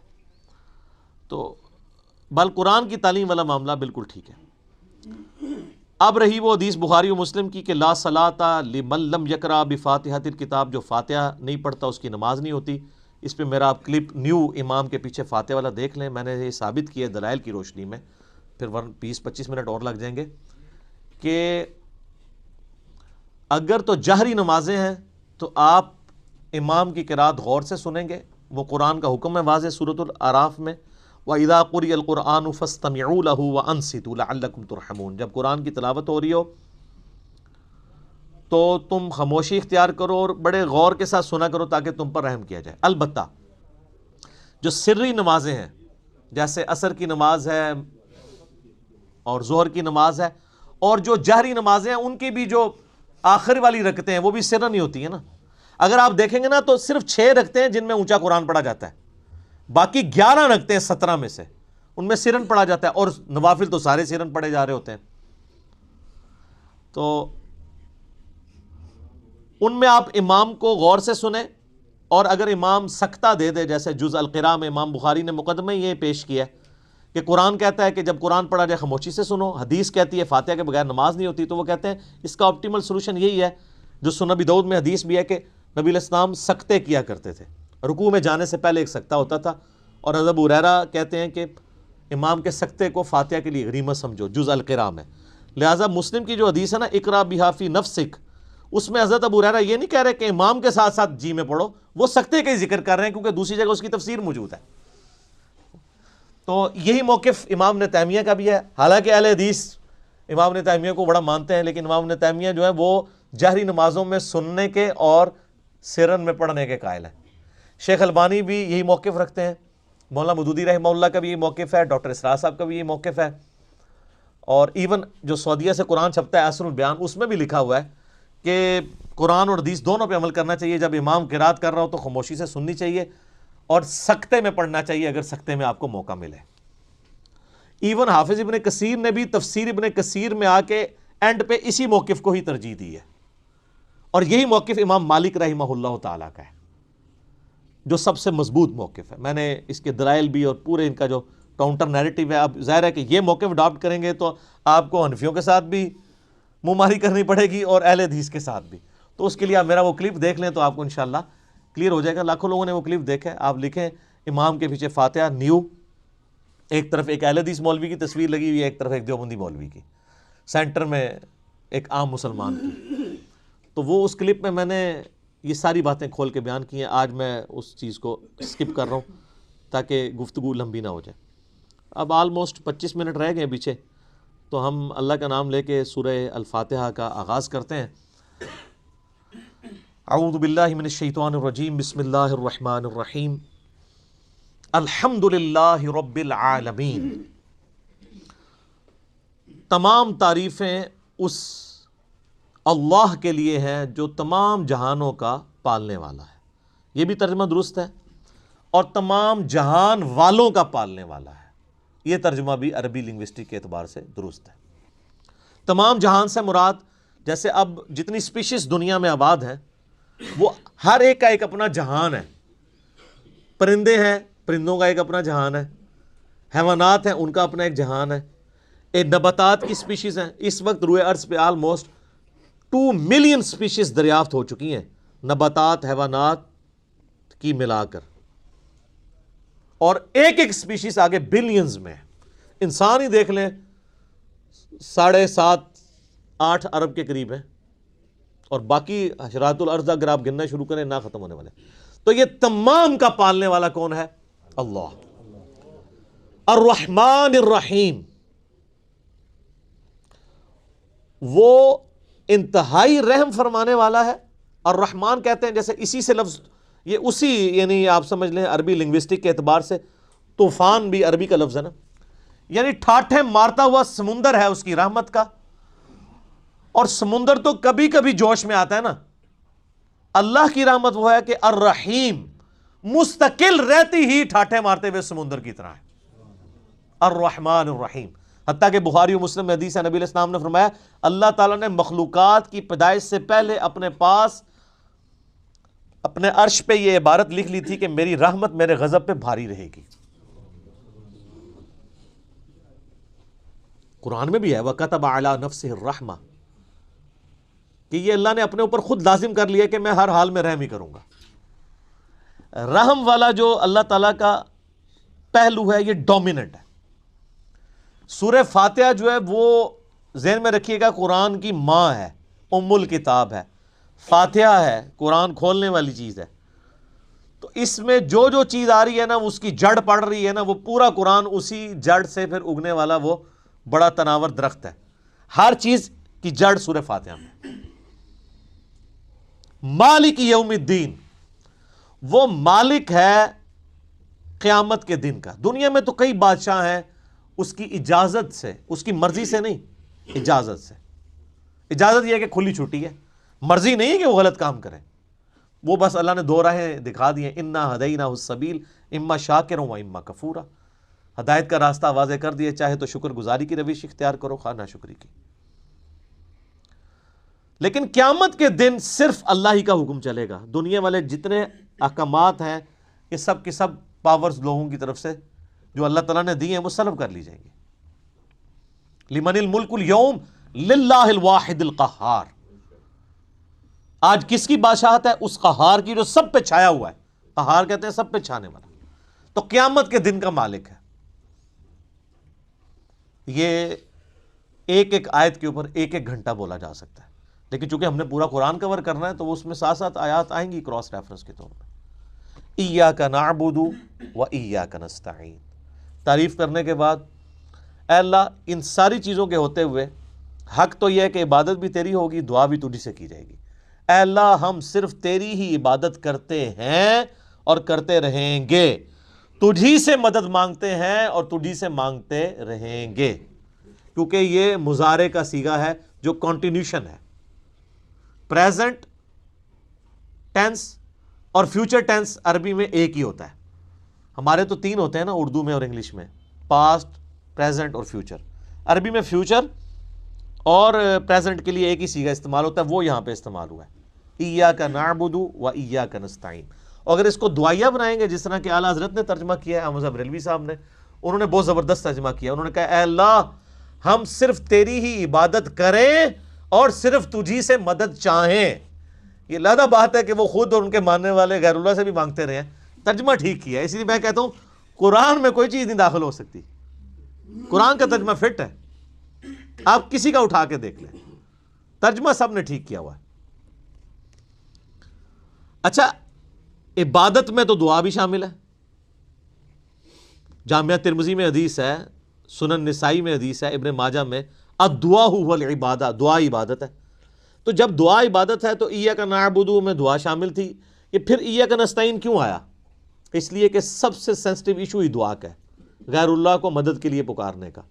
تو بل قرآن کی تعلیم والا معاملہ بالکل ٹھیک ہے۔ اب رہی وہ حدیث بخاری و مسلم کی کہ لا صلاۃ لمن لم یقرأ بفاتحۃ الکتاب، جو فاتحہ نہیں پڑھتا اس کی نماز نہیں ہوتی۔ اس پہ میرا آپ کلپ نیو امام کے پیچھے فاتح والا دیکھ لیں. میں نے یہ ثابت کیا دلائل کی روشنی میں, پھر 20-25 منٹ اور لگ جائیں گے, کہ اگر تو جہری نمازیں ہیں تو آپ امام کی قرات غور سے سنیں گے, وہ قرآن کا حکم ہے واضح سورۃ الاعراف میں, وَإِذَا قُرِئَ الْقُرْآنُ فَاسْتَمِعُوا لَهُ وَأَنصِتُوا لَعَلَّكُمْ تُرْحَمُونَ. جب قرآن کی تلاوت ہو رہی ہو تو تم خاموشی اختیار کرو اور بڑے غور کے ساتھ سنا کرو تاکہ تم پر رحم کیا جائے. البتہ جو سری نمازیں ہیں جیسے عصر کی نماز ہے اور ظہر کی نماز ہے, اور جو جہری نمازیں ہیں ان کی بھی جو آخری والی رکعتیں ہیں وہ بھی سرن ہی ہوتی ہیں نا. اگر آپ دیکھیں گے نا تو صرف 6 رکعتیں ہیں جن میں اونچا قرآن پڑھا جاتا ہے, باقی 11 رکعتیں ہیں 17 میں سے ان میں سرن پڑھا جاتا ہے, اور نوافل تو سارے سرن پڑھے جا رہے ہوتے ہیں. تو ان میں آپ امام کو غور سے سنیں, اور اگر امام سکتہ دے دے, جیسے جز القراء میں امام بخاری نے مقدمہ یہ پیش کیا ہے کہ قرآن کہتا ہے کہ جب قرآن پڑھا جائے خاموشی سے سنو, حدیث کہتی ہے فاتحہ کے بغیر نماز نہیں ہوتی, تو وہ کہتے ہیں اس کا آپٹیمل سولوشن یہی ہے جو سنن ابی داؤد میں حدیث بھی ہے کہ نبی علیہ السلام سکتے کیا کرتے تھے, رکوع میں جانے سے پہلے ایک سکتہ ہوتا تھا, اور حضرت ابو ہریرہ کہتے ہیں کہ امام کے سکتے کو فاتحہ کے لیے غنیمت سمجھو جز القراء میں. لہٰذا مسلم کی جو حدیث ہے نا اقرا بہا فی نفسک, اس میں حضرت ابو ہریرہ یہ نہیں کہہ رہے کہ امام کے ساتھ ساتھ جی میں پڑھو, وہ سکتے کا ہی ذکر کر رہے ہیں کیونکہ دوسری جگہ اس کی تفسیر موجود ہے. تو یہی موقف امام ابن تیمیہ کا بھی ہے. حالانکہ اہل حدیث امام ابن تیمیہ کو بڑا مانتے ہیں, لیکن امام ابن تیمیہ جو ہے وہ جہری نمازوں میں سننے کے اور سرن میں پڑھنے کے قائل ہیں. شیخ البانی بھی یہی موقف رکھتے ہیں, مولانا مودودی رحمہ اللہ کا بھی یہی موقف ہے, ڈاکٹر اسرار صاحب کا بھی یہی موقف ہے, اور ایون جو سعودیہ سے قرآن چھپتا ہے اثر البیان, اس میں بھی لکھا ہوا ہے کہ قرآن اور حدیث دونوں پہ عمل کرنا چاہیے. جب امام قرات کر رہا ہو تو خاموشی سے سننی چاہیے, اور سکتے میں پڑھنا چاہیے اگر سکتے میں آپ کو موقع ملے. ایون حافظ ابن کثیر نے بھی تفسیر ابن کثیر میں آ کے اینڈ پہ اسی موقف کو ہی ترجیح دی ہے, اور یہی موقف امام مالک رحمہ اللہ تعالیٰ کا ہے جو سب سے مضبوط موقف ہے. میں نے اس کے دلائل بھی اور پورے ان کا جو کاؤنٹر نیریٹو ہے, اب ظاہر ہے کہ یہ موقف اڈاپٹ کریں گے تو آپ کو حنفیوں کے ساتھ بھی منہ ماری کرنی پڑے گی اور اہل حدیث کے ساتھ بھی. تو اس کے لیے آپ میرا وہ کلپ دیکھ لیں تو آپ کو انشاءاللہ کلیئر ہو جائے گا. لاکھوں لوگوں نے وہ کلپ دیکھا ہے. آپ لکھیں امام کے پیچھے فاتحہ نیو, ایک طرف ایک اہل حدیث مولوی کی تصویر لگی ہوئی ہے, ایک طرف ایک دیوبندی مولوی کی, سینٹر میں ایک عام مسلمان کی. تو وہ اس کلپ میں نے یہ ساری باتیں کھول کے بیان کی ہیں. آج میں اس چیز کو سکپ کر رہا ہوں تاکہ گفتگو لمبی نہ ہو جائے. اب آلموسٹ 25 منٹ رہ گئے پیچھے, تو ہم اللہ کا نام لے کے سورہ الفاتحہ کا آغاز کرتے ہیں. اعوذ باللہ من الشیطان الرجیم, بسم اللہ الرحمن الرحیم, الحمد للہ رب العالمین. تمام تعریفیں اس اللہ کے لیے ہیں جو تمام جہانوں کا پالنے والا ہے, یہ بھی ترجمہ درست ہے, اور تمام جہان والوں کا پالنے والا ہے, یہ ترجمہ بھی عربی لنگوسٹک کے اعتبار سے درست ہے. تمام جہان سے مراد جیسے اب جتنی سپیشیز دنیا میں آباد ہیں وہ ہر ایک کا ایک اپنا جہان ہے. پرندے ہیں, پرندوں کا ایک اپنا جہان ہے, حیوانات ہیں ان کا اپنا ایک جہان ہے, ایک نباتات کی سپیشیز ہیں. اس وقت روئے ارض پہ آلموسٹ 2 ملین سپیشیز دریافت ہو چکی ہیں, نباتات حیوانات کی ملا کر, اور ایک ایک سپیشیز آگے بلینز میں. انسان ہی دیکھ لیں 7.5-8 ارب کے قریب ہیں, اور باقی حشرات الارض اگر آپ گننا شروع کریں نہ ختم ہونے والے. تو یہ تمام کا پالنے والا کون ہے؟ اللہ. الرحمن الرحیم, وہ انتہائی رحم فرمانے والا ہے. الرحمن کہتے ہیں جیسے اسی سے لفظ یہ اسی یعنی آپ سمجھ لیں عربی لنگوسٹک کے اعتبار سے طوفان بھی عربی کا لفظ ہے نا, یعنی ٹھاٹھے مارتا ہوا سمندر ہے اس کی رحمت کا. اور سمندر تو کبھی کبھی جوش میں آتا ہے نا, اللہ کی رحمت وہ ہے کہ الرحیم مستقل رہتی ہی ٹھاٹھے مارتے ہوئے سمندر کی طرح ہے. الرحمن الرحیم. حتیٰ کہ بخاری و مسلم میں حدیث ہے, نبی علیہ السلام نے فرمایا اللہ تعالیٰ نے مخلوقات کی پیدائش سے پہلے اپنے پاس اپنے عرش پہ یہ عبارت لکھ لی تھی کہ میری رحمت میرے غضب پہ بھاری رہے گی. قرآن میں بھی ہے وَكَتَبَ عَلَى نَفْسِهِ الرَّحْمَةِ, کہ یہ اللہ نے اپنے اوپر خود لازم کر لیا کہ میں ہر حال میں رحم ہی کروں گا. رحم والا جو اللہ تعالیٰ کا پہلو ہے یہ ڈومیننٹ ہے. سورہ فاتحہ جو ہے وہ ذہن میں رکھیے گا قرآن کی ماں ہے، ام الکتاب ہے، فاتحہ ہے، قرآن کھولنے والی چیز ہے. تو اس میں جو جو چیز آ رہی ہے نا اس کی جڑ پڑ رہی ہے نا، وہ پورا قرآن اسی جڑ سے پھر اگنے والا وہ بڑا تناور درخت ہے. ہر چیز کی جڑ سورہ فاتحہ میں. مالک یوم الدین، وہ مالک ہے قیامت کے دن کا. دنیا میں تو کئی بادشاہ ہیں، اس کی اجازت سے، اس کی مرضی سے نہیں، اجازت سے. اجازت یہ ہے کہ کھلی چھٹی ہے، مرضی نہیں ہے کہ وہ غلط کام کریں. وہ بس اللہ نے دو راہیں دکھا دی ہیں، انا ہدیناہ السبیل اما شاکرا و اما کفورا. ہدایت کا راستہ واضح کر دیے، چاہے تو شکر گزاری کی روش اختیار کرو، خواہ ناشکری کی. لیکن قیامت کے دن صرف اللہ ہی کا حکم چلے گا. دنیا والے جتنے احکامات ہیں یہ سب کے سب پاورز لوگوں کی طرف سے جو اللہ تعالیٰ نے دی ہیں وہ سلب کر لی جائیں گی. لمن الملک اليوم للہ الواحد القہار. آج کس کی بادشاہت ہے؟ اس قہار کی جو سب پہ چھایا ہوا ہے. قہار کہتے ہیں سب پہ چھانے والا. تو قیامت کے دن کا مالک ہے. یہ ایک ایک آیت کے اوپر ایک ایک گھنٹہ بولا جا سکتا ہے، لیکن چونکہ ہم نے پورا قرآن کور کرنا ہے تو اس میں ساتھ ساتھ آیات آئیں گی کراس ریفرنس کے طور پر. ایاک نعبد و ایاک نستعین. تعریف کرنے کے بعد اے اللہ ان ساری چیزوں کے ہوتے ہوئے حق تو یہ ہے کہ عبادت بھی تیری ہوگی، دعا بھی تجھی سے کی جائے گی. اے اللہ ہم صرف تیری ہی عبادت کرتے ہیں اور کرتے رہیں گے، تجھی سے مدد مانگتے ہیں اور تجھی سے مانگتے رہیں گے. کیونکہ یہ مضارع کا صیغہ ہے جو کنٹینیوشن ہے. پریزنٹ ٹینس اور فیوچر ٹینس عربی میں ایک ہی ہوتا ہے. ہمارے تو تین ہوتے ہیں نا اردو میں اور انگلش میں، پاسٹ، پریزنٹ اور فیوچر. عربی میں فیوچر اور پریزنٹ کے لیے ایک ہی صیغہ استعمال ہوتا ہے، وہ یہاں پہ استعمال ہوا ہے. ایاک نعبد و ایاک نستعین. اور اگر اس کو دعائیہ بنائیں گے جس طرح کہ اعلیٰ حضرت نے ترجمہ کیا ہے، احمد صاحب بریلوی صاحب نے، انہوں نے بہت زبردست ترجمہ کیا. انہوں نے کہا اے اللہ ہم صرف تیری ہی عبادت کریں اور صرف تجھی سے مدد چاہیں. یہ لادہ بات ہے کہ وہ خود اور ان کے ماننے والے غیر اللہ سے بھی مانگتے رہے ہیں. ترجمہ ٹھیک کیا ہے. اسی لیے میں کہتا ہوں قرآن میں کوئی چیز نہیں داخل ہو سکتی. قرآن کا ترجمہ فٹ ہے، آپ کسی کا اٹھا کے دیکھ لیں، ترجمہ سب نے ٹھیک کیا ہوا ہے. اچھا عبادت میں تو دعا بھی شامل ہے. جامعہ ترمذی میں حدیث ہے، سنن نسائی میں حدیث ہے، ابن ماجہ میں، الدعاء هو العبادہ، دعا عبادت ہے. تو جب دعا عبادت ہے تو ایاک نعبد میں دعا شامل تھی. یہ پھر ایاک نستعین کیوں آیا؟ اس لیے کہ سب سے سینسٹیو ایشو ہی دعا کا ہے، غیر اللہ کو مدد کے لیے پکارنے کا.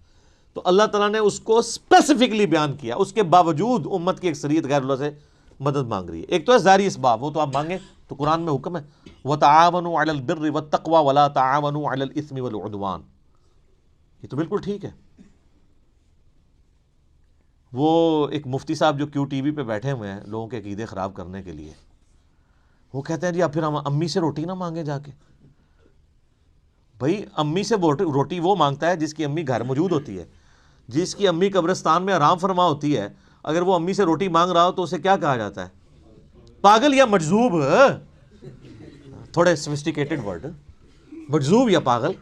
تو اللہ تعالیٰ نے اس کو اسپیسیفکلی بیان کیا. اس کے باوجود امت کی اکثریت غیر اللہ سے مدد مانگ رہی ہے. ایک تو ہے ظاہری اسباب، وہ تو آپ مانگیں، تو قرآن میں حکم ہے وَتَعَاوَنُوا عَلَى الْبِرِّ وَالتَّقْوَى وَلَا تَعَاوَنُوا عَلَى الْإِثْمِ وَالْعُدْوَانِ. یہ تو بالکل ٹھیک ہے. وہ ایک مفتی صاحب جو کیو ٹی وی پہ بیٹھے ہوئے ہیں لوگوں کے عقیدے خراب کرنے کے لیے، وہ کہتے ہیں جی اب پھر ہم امی سے روٹی نہ مانگیں جا کے. بھائی امی سے روٹی وہ مانگتا ہے جس کی امی گھر موجود ہوتی ہے، جس کی امی قبرستان میں آرام فرما ہوتی ہے. اگر وہ امی سے روٹی مانگ رہا ہو تو اسے کیا کہا جاتا ہے؟ پاگل یا مجذوب. تھوڑے سوفسٹیکیٹڈ ورڈ، مجذوب یا پاگل.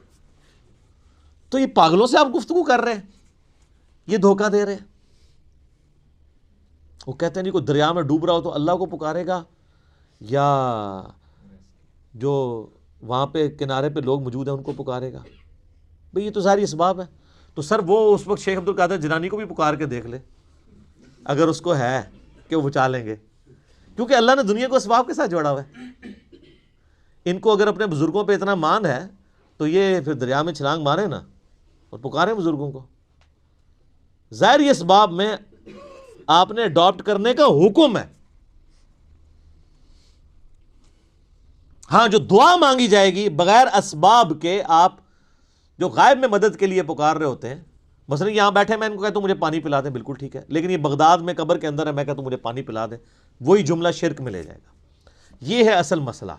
تو یہ پاگلوں سے آپ گفتگو کر رہے ہیں، یہ دھوکہ دے رہے ہیں. وہ کہتے ہیں نہیں کوئی دریا میں ڈوب رہا ہو تو اللہ کو پکارے گا، یا جو وہاں پہ کنارے پہ لوگ موجود ہیں ان کو پکارے گا. بھئی یہ تو ظاہری اسباب ہے. تو سر وہ اس وقت شیخ عبد القادر جیلانی کو بھی پکار کے دیکھ لے اگر اس کو ہے کہ وہ بچا لیں گے، کیونکہ اللہ نے دنیا کو اسباب کے ساتھ جوڑا ہوا ہے. ان کو اگر اپنے بزرگوں پہ اتنا مان ہے تو یہ پھر دریا میں چھلانگ مارے نا اور پکارے بزرگوں کو. ظاہری اسباب میں آپ نے اڈاپٹ کرنے کا حکم ہے. ہاں جو دعا مانگی جائے گی بغیر اسباب کے، آپ جو غائب میں مدد کے لیے پکار رہے ہوتے ہیں، مثلا یہاں بیٹھے میں ان کو کہتا ہوں مجھے پانی پلا دیں، بالکل ٹھیک ہے. لیکن یہ بغداد میں قبر کے اندر ہے، میں کہتا ہوں مجھے پانی پلا دیں، وہی جملہ شرک میں لے جائے گا. یہ ہے اصل مسئلہ.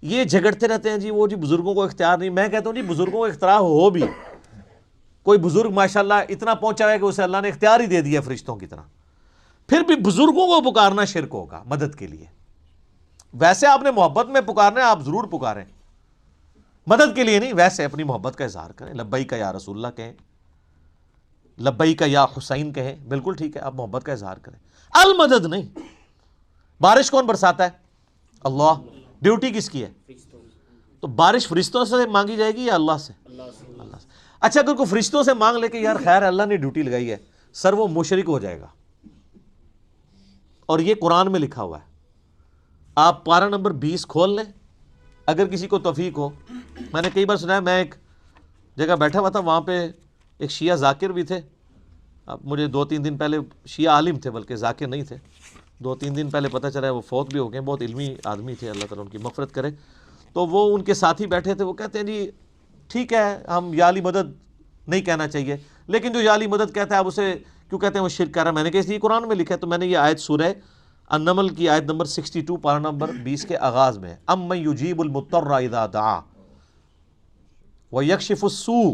یہ جھگڑتے رہتے ہیں جی وہ جی بزرگوں کو اختیار نہیں. میں کہتا ہوں جی بزرگوں کو اختیار ہو بھی، کوئی بزرگ ماشاءاللہ اتنا پہنچا ہے کہ اسے اللہ نے اختیار ہی دے دیا فرشتوں کی طرح، پھر بھی بزرگوں کو پکارنا شرک ہوگا مدد کے لیے. ویسے آپ نے محبت میں پکارنا ہے، آپ ضرور پکاریں، مدد کے لیے نہیں، ویسے اپنی محبت کا اظہار کریں، لبیک یا رسول اللہ کہیں، لبیک یا حسین کہیں، بالکل ٹھیک ہے، آپ محبت کا اظہار کریں، المدد نہیں۔ بارش کون برساتا ہے؟ اللہ۔ ڈیوٹی کس کی ہے؟ تو بارش فرشتوں سے مانگی جائے گی یا اللہ سے؟ اللہ سے۔ اچھا اگر کوئی فرشتوں سے مانگ لے کہ یار خیر اللہ نے ڈیوٹی لگائی ہے، سر وہ مشرک ہو جائے گا، اور یہ قرآن میں لکھا ہوا ہے۔ آپ پارہ نمبر 20 کھول لیں اگر کسی کو توفیق ہو۔ میں نے کئی بار سنا ہے، میں ایک جگہ بیٹھا ہوا تھا، وہاں پہ ایک شیعہ ذاکر بھی تھے، اب مجھے 2-3 دن پہلے، شیعہ عالم تھے بلکہ ذاکر نہیں تھے، 2-3 دن پہلے پتہ چلا ہے وہ فوت بھی ہو گئے، بہت علمی آدمی تھے، اللہ تعالیٰ ان کی مغفرت کرے۔ تو وہ ان کے ساتھی بیٹھے تھے، وہ کہتے ہیں جی ٹھیک ہے ہم یا علی مدد نہیں کہنا چاہیے، لیکن جو یا علی مدد کہتا ہے آپ اسے کیوں کہتے ہیں، وہ شرک کر رہا ہے۔ میں نے کہا اس لیے قرآن میں لکھا ہے، تو میں نے یہ آیت سورہ النمل کی آیت نمبر 62 پارہ نمبر 20 کے آغاز میں، امن یجیب المضطر اذا دعا ویکشف السوء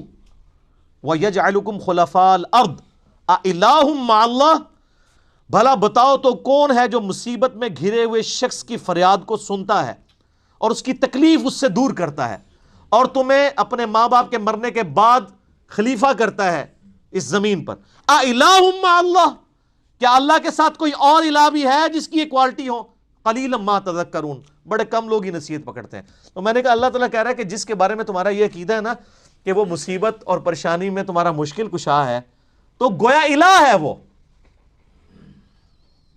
ویجعلکم خلفاء الارض االہ مع اللہ، بھلا بتاؤ تو کون ہے جو مصیبت میں گھرے ہوئے شخص کی فریاد کو سنتا ہے اور اس کی تکلیف اس سے دور کرتا ہے، اور تمہیں اپنے ماں باپ کے مرنے کے بعد خلیفہ کرتا ہے اس زمین پر، االہ مع اللہ، کیا اللہ کے ساتھ کوئی اور الہ بھی ہے جس کی یہ کوالٹی ہو؟ قلیلا ما تذکرون، بڑے کم لوگ ہی نصیحت پکڑتے ہیں۔ تو میں نے کہا اللہ تعالیٰ کہہ رہا ہے کہ جس کے بارے میں تمہارا یہ عقیدہ ہے نا کہ وہ مصیبت اور پریشانی میں تمہارا مشکل کشا ہے، تو گویا الہ ہے وہ۔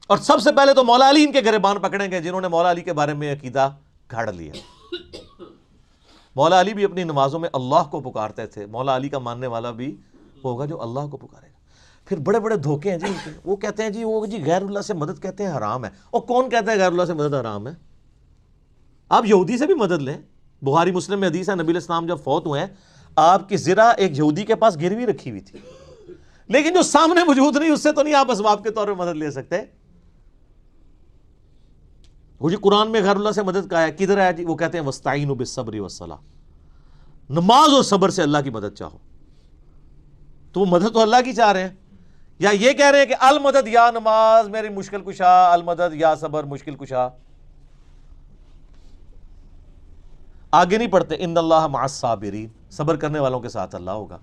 اور سب سے پہلے تو مولا علی ان کے گریبان پکڑیں گے جنہوں نے مولا علی کے بارے میں عقیدہ گھڑ لیا۔ مولا علی بھی اپنی نمازوں میں اللہ کو پکارتے تھے، مولا علی کا ماننے والا بھی ہوگا جو اللہ کو پکارے گا۔ پھر بڑے بڑے دھوکے ہیں جی، وہ کہتے ہیں جی وہ جی غیر اللہ سے مدد کہتے ہیں حرام ہے، اور کون کہتا ہے غیر اللہ سے مدد حرام ہے؟ آپ یہودی سے بھی مدد لیں، بخاری مسلم میں حدیث ہے، نبی علیہ السلام جب فوت ہوئے ہیں آپ کی زرہ ایک یہودی کے پاس گروی رکھی ہوئی تھی، لیکن جو سامنے موجود نہیں اس سے تو نہیں آپ اسباب کے طور پہ مدد لے سکتے۔ وہ جی قرآن میں غیر اللہ سے مدد کا ہے، کدھر ہے جی؟ وہ کہتے ہیں وَاسْتَعِينُوا بِالصَّبْرِ وَالصَّلَاةِ، نماز اور صبر سے اللہ کی مدد چاہو۔ تو وہ مدد تو اللہ کی چاہ رہے ہیں، یا یہ کہہ رہے ہیں کہ المدد یا نماز میری مشکل کشا، المدد یا صبر مشکل کشا۔ آگے نہیں پڑھتے ان اللہ مع الصابرین، صبر کرنے والوں کے ساتھ اللہ ہوگا۔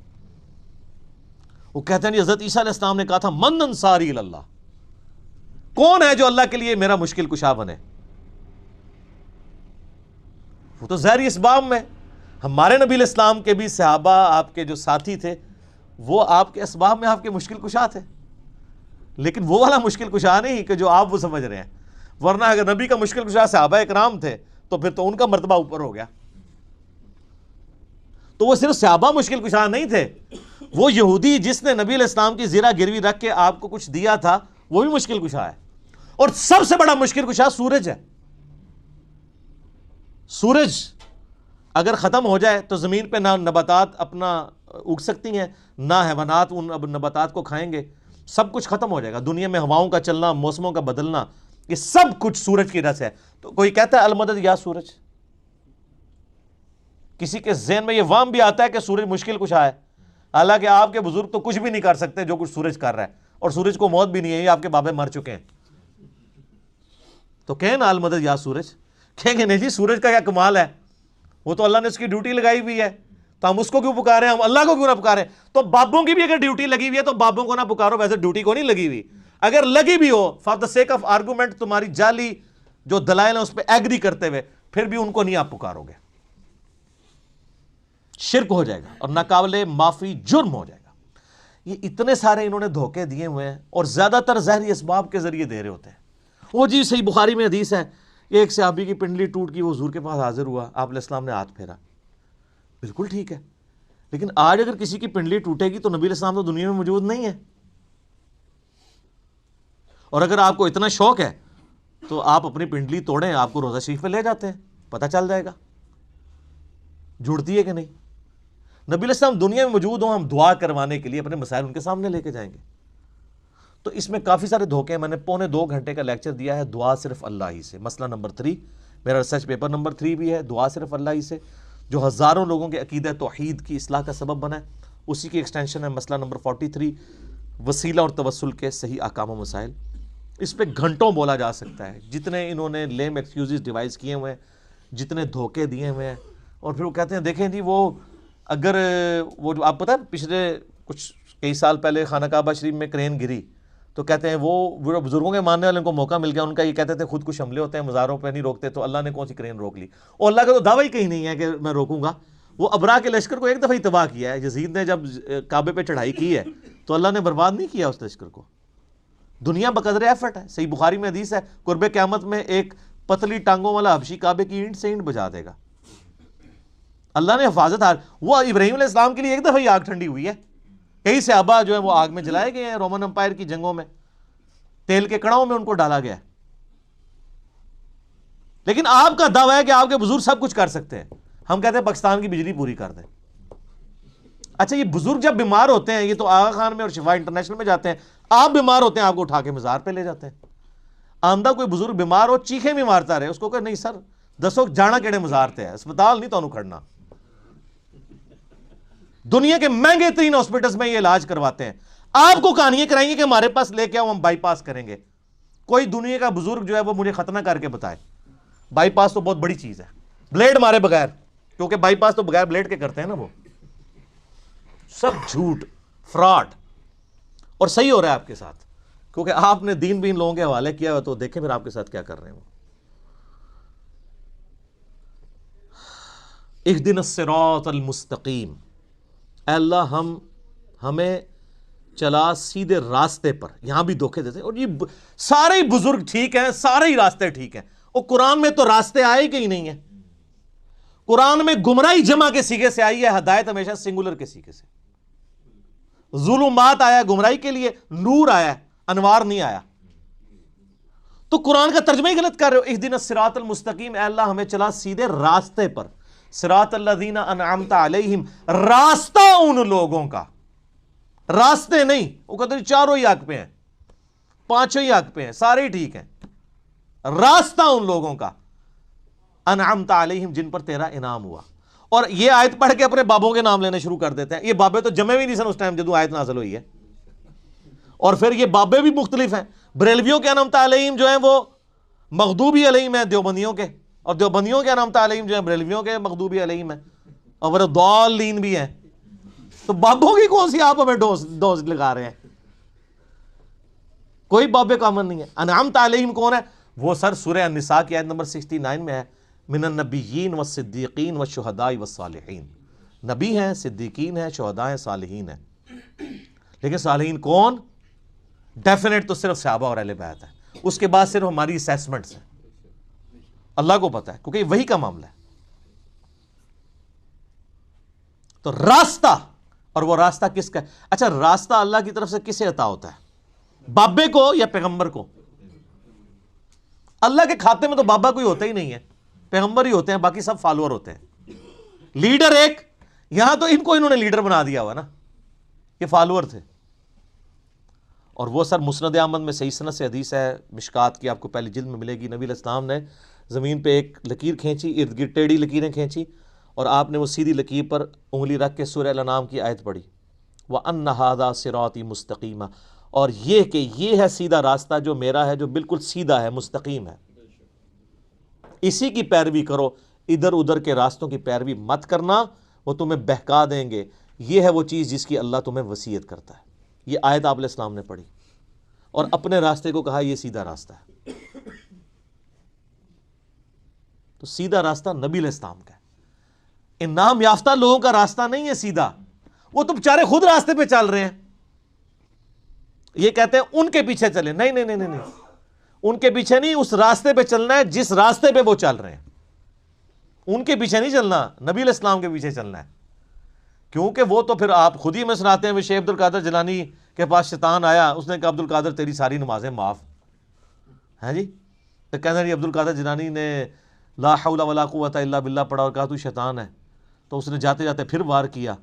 وہ کہتے ہیں حضرت عیسیٰ علیہ السلام نے کہا تھا من انصاری اللہ، کون ہے جو اللہ کے لیے میرا مشکل کشا بنے؟ وہ تو ظاہری اسباب میں، ہمارے نبی علیہ السلام کے بھی صحابہ آپ کے جو ساتھی تھے وہ آپ کے اسباب میں آپ کے مشکل کشا تھے، لیکن وہ والا مشکل کشا نہیں کہ جو آپ وہ سمجھ رہے ہیں، ورنہ اگر نبی کا مشکل کشا صحابہ اکرام تھے تو پھر تو ان کا مرتبہ اوپر ہو گیا۔ تو وہ صرف صحابہ مشکل کشا نہیں تھے، وہ یہودی جس نے نبی علیہ السلام کی زرہ گروی رکھ کے آپ کو کچھ دیا تھا وہ بھی مشکل کشا ہے۔ اور سب سے بڑا مشکل کشا سورج ہے۔ سورج اگر ختم ہو جائے تو زمین پہ نہ نباتات اپنا اگ سکتی ہیں، نہ حیوانات ان نباتات کو کھائیں گے، سب کچھ ختم ہو جائے گا۔ دنیا میں ہواؤں کا چلنا، موسموں کا بدلنا، یہ سب کچھ سورج کی وجہ سے ہے۔ تو کوئی کہتا ہے المدد یا سورج، کسی کے ذہن میں یہ وہم بھی آتا ہے کہ سورج مشکل کشا ہے، حالانکہ آپ کے بزرگ تو کچھ بھی نہیں کر سکتے جو کچھ سورج کر رہا ہے، اور سورج کو موت بھی نہیں ہے، یہ آپ کے بابے مر چکے ہیں۔ تو کہیں نا المدد یا سورج، کہیں گے نہیں جی سورج کا کیا کمال ہے، وہ تو اللہ نے اس کی ڈیوٹی لگائی ہوئی ہے، تو ہم اس کو کیوں پکاریں، ہم اللہ کو کیوں نہ پکاریں؟ تو بابوں کی بھی اگر ڈیوٹی لگی ہوئی ہے تو بابوں کو نہ پکارو، ویسے ڈیوٹی کو نہیں لگی ہوئی، اگر لگی بھی ہو for the sake of argument, تمہاری جعلی جو دلائل ہیں اس پہ ایگری کرتے ہوئے، پھر بھی ان کو نہیں آپ پکارو گے، شرک ہو جائے گا اور ناقابل معافی جرم ہو جائے گا۔ یہ اتنے سارے انہوں نے دھوکے دیے ہوئے ہیں، اور زیادہ تر ظاہری اسباب کے ذریعے دے رہے ہوتے ہیں۔ وہ جی صحیح بخاری میں حدیث ہے، ایک صحابی کی پنڈلی ٹوٹ گئی، وہ حضور کے پاس حاضر ہوا، آپ علیہ السلام نے ہاتھ پھیرا، بالکل ٹھیک ہے، لیکن آج اگر کسی کی پنڈلی ٹوٹے گی تو نبی علیہ السلام تو دنیا میں موجود نہیں ہے، اور اگر آپ کو اتنا شوق ہے تو آپ اپنی پنڈلی توڑیں، آپ کو روضہ شریف پہ لے جاتے ہیں، پتہ چل جائے گا جڑتی ہے کہ نہیں۔ نبی علیہ السلام دنیا میں موجود ہوں، ہم دعا کروانے کے لیے اپنے مسائل ان کے سامنے لے کے جائیں گے۔ تو اس میں کافی سارے دھوکے ہیں۔ میں نے 2.25 گھنٹے کا لیکچر دیا ہے دعا صرف اللہ ہی سے، مسئلہ نمبر 3 میرا ریسرچ پیپر نمبر 3 بھی ہے، دعا صرف اللہ ہی سے، جو ہزاروں لوگوں کے عقیدہ توحید کی اصلاح کا سبب بنا ہے، اسی کی ایکسٹینشن ہے مسئلہ نمبر 43 وسیلہ اور توسل کے صحیح احکام و مسائل۔ اس پہ گھنٹوں بولا جا سکتا ہے، جتنے انہوں نے لیم ایکسکیوزز ڈیوائز کیے ہوئے ہیں، جتنے دھوکے دیے ہوئے ہیں. اور پھر وہ کہتے ہیں دیکھیں جی وہ اگر وہ جو آپ پتہ ہے پچھلے کچھ کئی سال پہلے خانہ کعبہ شریف میں کرین گری تو کہتے ہیں وہ بزرگوں کے ماننے والے کو موقع مل گیا، ان کا یہ کہتے تھے خود کچھ حملے ہوتے ہیں مزاروں پہ نہیں روکتے، تو اللہ نے کون سی کرین روک لی؟ اور اللہ کا تو دعویٰ ہی کہیں نہیں ہے کہ میں روکوں گا. وہ ابرا کے لشکر کو ایک دفعہ ہی تباہ کیا ہے. یزید نے جب کعبے پہ چڑھائی کی ہے تو اللہ نے برباد نہیں کیا اس لشکر کو. دنیا بقدر ایفرٹ ہے. صحیح بخاری میں حدیث ہے قرب قیامت میں ایک پتلی ٹانگوں والا حبشی کعبے کی اینٹ سے اینٹ بجا دے گا. اللہ نے حفاظت وہ ابراہیم علیہ السلام کے لیے ایک دفعہ ہی آگ ٹھنڈی ہوئی ہے. کئی صحابہ جو ہیں وہ آگ میں جلائے گئے ہیں رومن امپائر کی جنگوں میں، تیل کے کڑاؤں میں ان کو ڈالا گیا. لیکن آپ کا دعویٰ ہے کہ آپ کے بزرگ سب کچھ کر سکتے ہیں. ہم کہتے ہیں پاکستان کی بجلی پوری کر دیں. اچھا یہ بزرگ جب بیمار ہوتے ہیں، یہ تو آغا خان میں اور شفا انٹرنیشنل میں جاتے ہیں، آپ بیمار ہوتے ہیں آپ کو اٹھا کے مزار پہ لے جاتے ہیں. آمدہ کوئی بزرگ بیمار ہو چیخیں بھی مارتا رہے، اس کو کہ نہیں سر دسو جانا کیڑے مزار تے ہے، اسپتال نہیں تو کھڑنا. دنیا کے مہنگے ترین ہاسپٹلز میں یہ علاج کرواتے ہیں. آپ کو کہانیاں کرائیں گے کہ ہمارے پاس لے کے آؤ ہم بائی پاس کریں گے. کوئی دنیا کا بزرگ جو ہے وہ مجھے ختنہ کر کے بتائے. بائی پاس تو بہت بڑی چیز ہے، بلیڈ مارے بغیر، کیونکہ بائی پاس تو بغیر بلیڈ کے کرتے ہیں نا. وہ سب جھوٹ فراڈ. اور صحیح ہو رہا ہے آپ کے ساتھ، کیونکہ آپ نے دین بین لوگوں کے حوالے کیا ہوا. تو دیکھیں پھر آپ کے ساتھ کیا کر رہے ہیں. اہدنا الصراط المستقیم، اے اللہ ہمیں چلا سیدھے راستے پر. یہاں بھی دھوکے دیتے ہیں. اور یہ سارے ہی بزرگ ٹھیک ہیں، سارے ہی راستے ٹھیک ہیں. اور قرآن میں تو راستے آئے کہ ہی نہیں ہیں. قرآن میں گمراہی جمع کے سیغے سے آئی ہے، ہدایت ہمیشہ سنگولر کے سیغے سے. ظلمات آیا گمراہی کے لیے، نور آیا انوار نہیں آیا. تو قرآن کا ترجمہ ہی غلط کر رہے ہو. اہدنا الصراط المستقیم، اے اللہ ہمیں چلا سیدھے راستے پر. صراط الذین انعمت علیہم، راستہ ان لوگوں کا، راستے نہیں. وہ کہتے ہیں چاروں ہی حق پہ ہیں، پانچوں ہی حق پہ ہیں، سارے ہی ٹھیک ہیں. راستہ ان لوگوں کا انعمت علیہم، جن پر تیرا انعام ہوا. اور یہ آیت پڑھ کے اپنے بابوں کے نام لینے شروع کر دیتے ہیں. یہ بابے تو جمے بھی نہیں سن اس ٹائم جدو آیت نازل ہوئی ہے. اور پھر یہ بابے بھی مختلف ہیں. بریلویوں کے انعمت علیہم جو ہیں وہ مغضوبی علیہم ہیں دیوبندیوں کے، اور دیوبندیوں کے انعمت علیہم جو ہیں بریلویوں کے مغضوبی علیہم ہیں، اور وہ ضالین بھی ہیں. تو بابوں کی کون سی آپ ہمیں ڈوز لگا رہے ہیں؟ کوئی بابے کامن نہیں ہے. انعمت علیہم کون ہے؟ وہ سر سورہ النساء کی آیت نمبر 69 میں ہے، من النبیین والصدیقین والشہداء والصالحین. نبی ہیں، صدیقین ہیں، شہداء ہیں، صالحین ہیں. لیکن صالحین کون؟ ڈیفینیٹ تو صرف صحابہ اور اہل بیت ہے. اس کے بعد صرف ہماری اسیسمنٹس ہیں. اللہ کو پتہ ہے کیونکہ یہ وہی کا معاملہ ہے. تو راستہ، اور وہ راستہ کس کا ہے؟ اچھا راستہ اللہ کی طرف سے کسے عطا ہوتا ہے؟ بابے کو یا پیغمبر کو؟ اللہ کے کھاتے میں تو بابا کوئی ہوتا ہی نہیں ہے، پیغمبر ہی ہوتے ہیں، باقی سب فالوور ہوتے ہیں. لیڈر ایک، یہاں تو ان کو انہوں نے لیڈر بنا دیا ہوا نا، یہ فالوور تھے. اور وہ سر مسند احمد میں صحیح سند سے حدیث ہے، مشکات کی آپ کو پہلی جلد میں ملے گی. نبی علیہ السلام نے زمین پہ ایک لکیر کھینچی، ارد گرد ٹیڑھی لکیریں کھینچی، اور آپ نے وہ سیدھی لکیر پر انگلی رکھ کے سورہ الانعام کی آیت پڑھی، وَأَنَّ هَذَا صِرَاطِي مُسْتَقِيمًا، اور یہ کہ یہ ہے سیدھا راستہ جو میرا ہے، جو بالکل سیدھا ہے، مستقیم ہے. اسی کی پیروی کرو، ادھر ادھر کے راستوں کی پیروی مت کرنا، وہ تمہیں بہکا دیں گے. یہ ہے وہ چیز جس کی اللہ تمہیں وصیت کرتا ہے. یہ آیت آپ علیہ السلام نے پڑھی اور اپنے راستے کو کہا یہ سیدھا راستہ ہے. تو سیدھا راستہ نبی علیہ السلام کا ہے. انعام یافتہ لوگوں کا راستہ نہیں ہے سیدھا، وہ تو بیچارے خود راستے پہ چل رہے ہیں. یہ کہتے ہیں ان کے پیچھے چلیں. نہیں نہیں نہیں نہیں، ان کے پیچھے نہیں، اس راستے پہ چلنا ہے جس راستے پہ وہ چل رہے ہیں. ان کے پیچھے نہیں چلنا، نبی علیہ السلام کے پیچھے چلنا ہے. کیونکہ وہ تو پھر آپ خود ہی میں سناتے ہیں، شیخ عبد القادر جیلانی کے پاس شیطان آیا، اس نے کہا عبد القادر تیری ساری نمازیں معاف ہیں جی. تو کہنا جی عبد القادر جیلانی نے لا حول ولا قوت الا باللہ پڑھا اور کہا تو شیطان ہے. تو اس نے جاتے جاتے پھر وار کیا،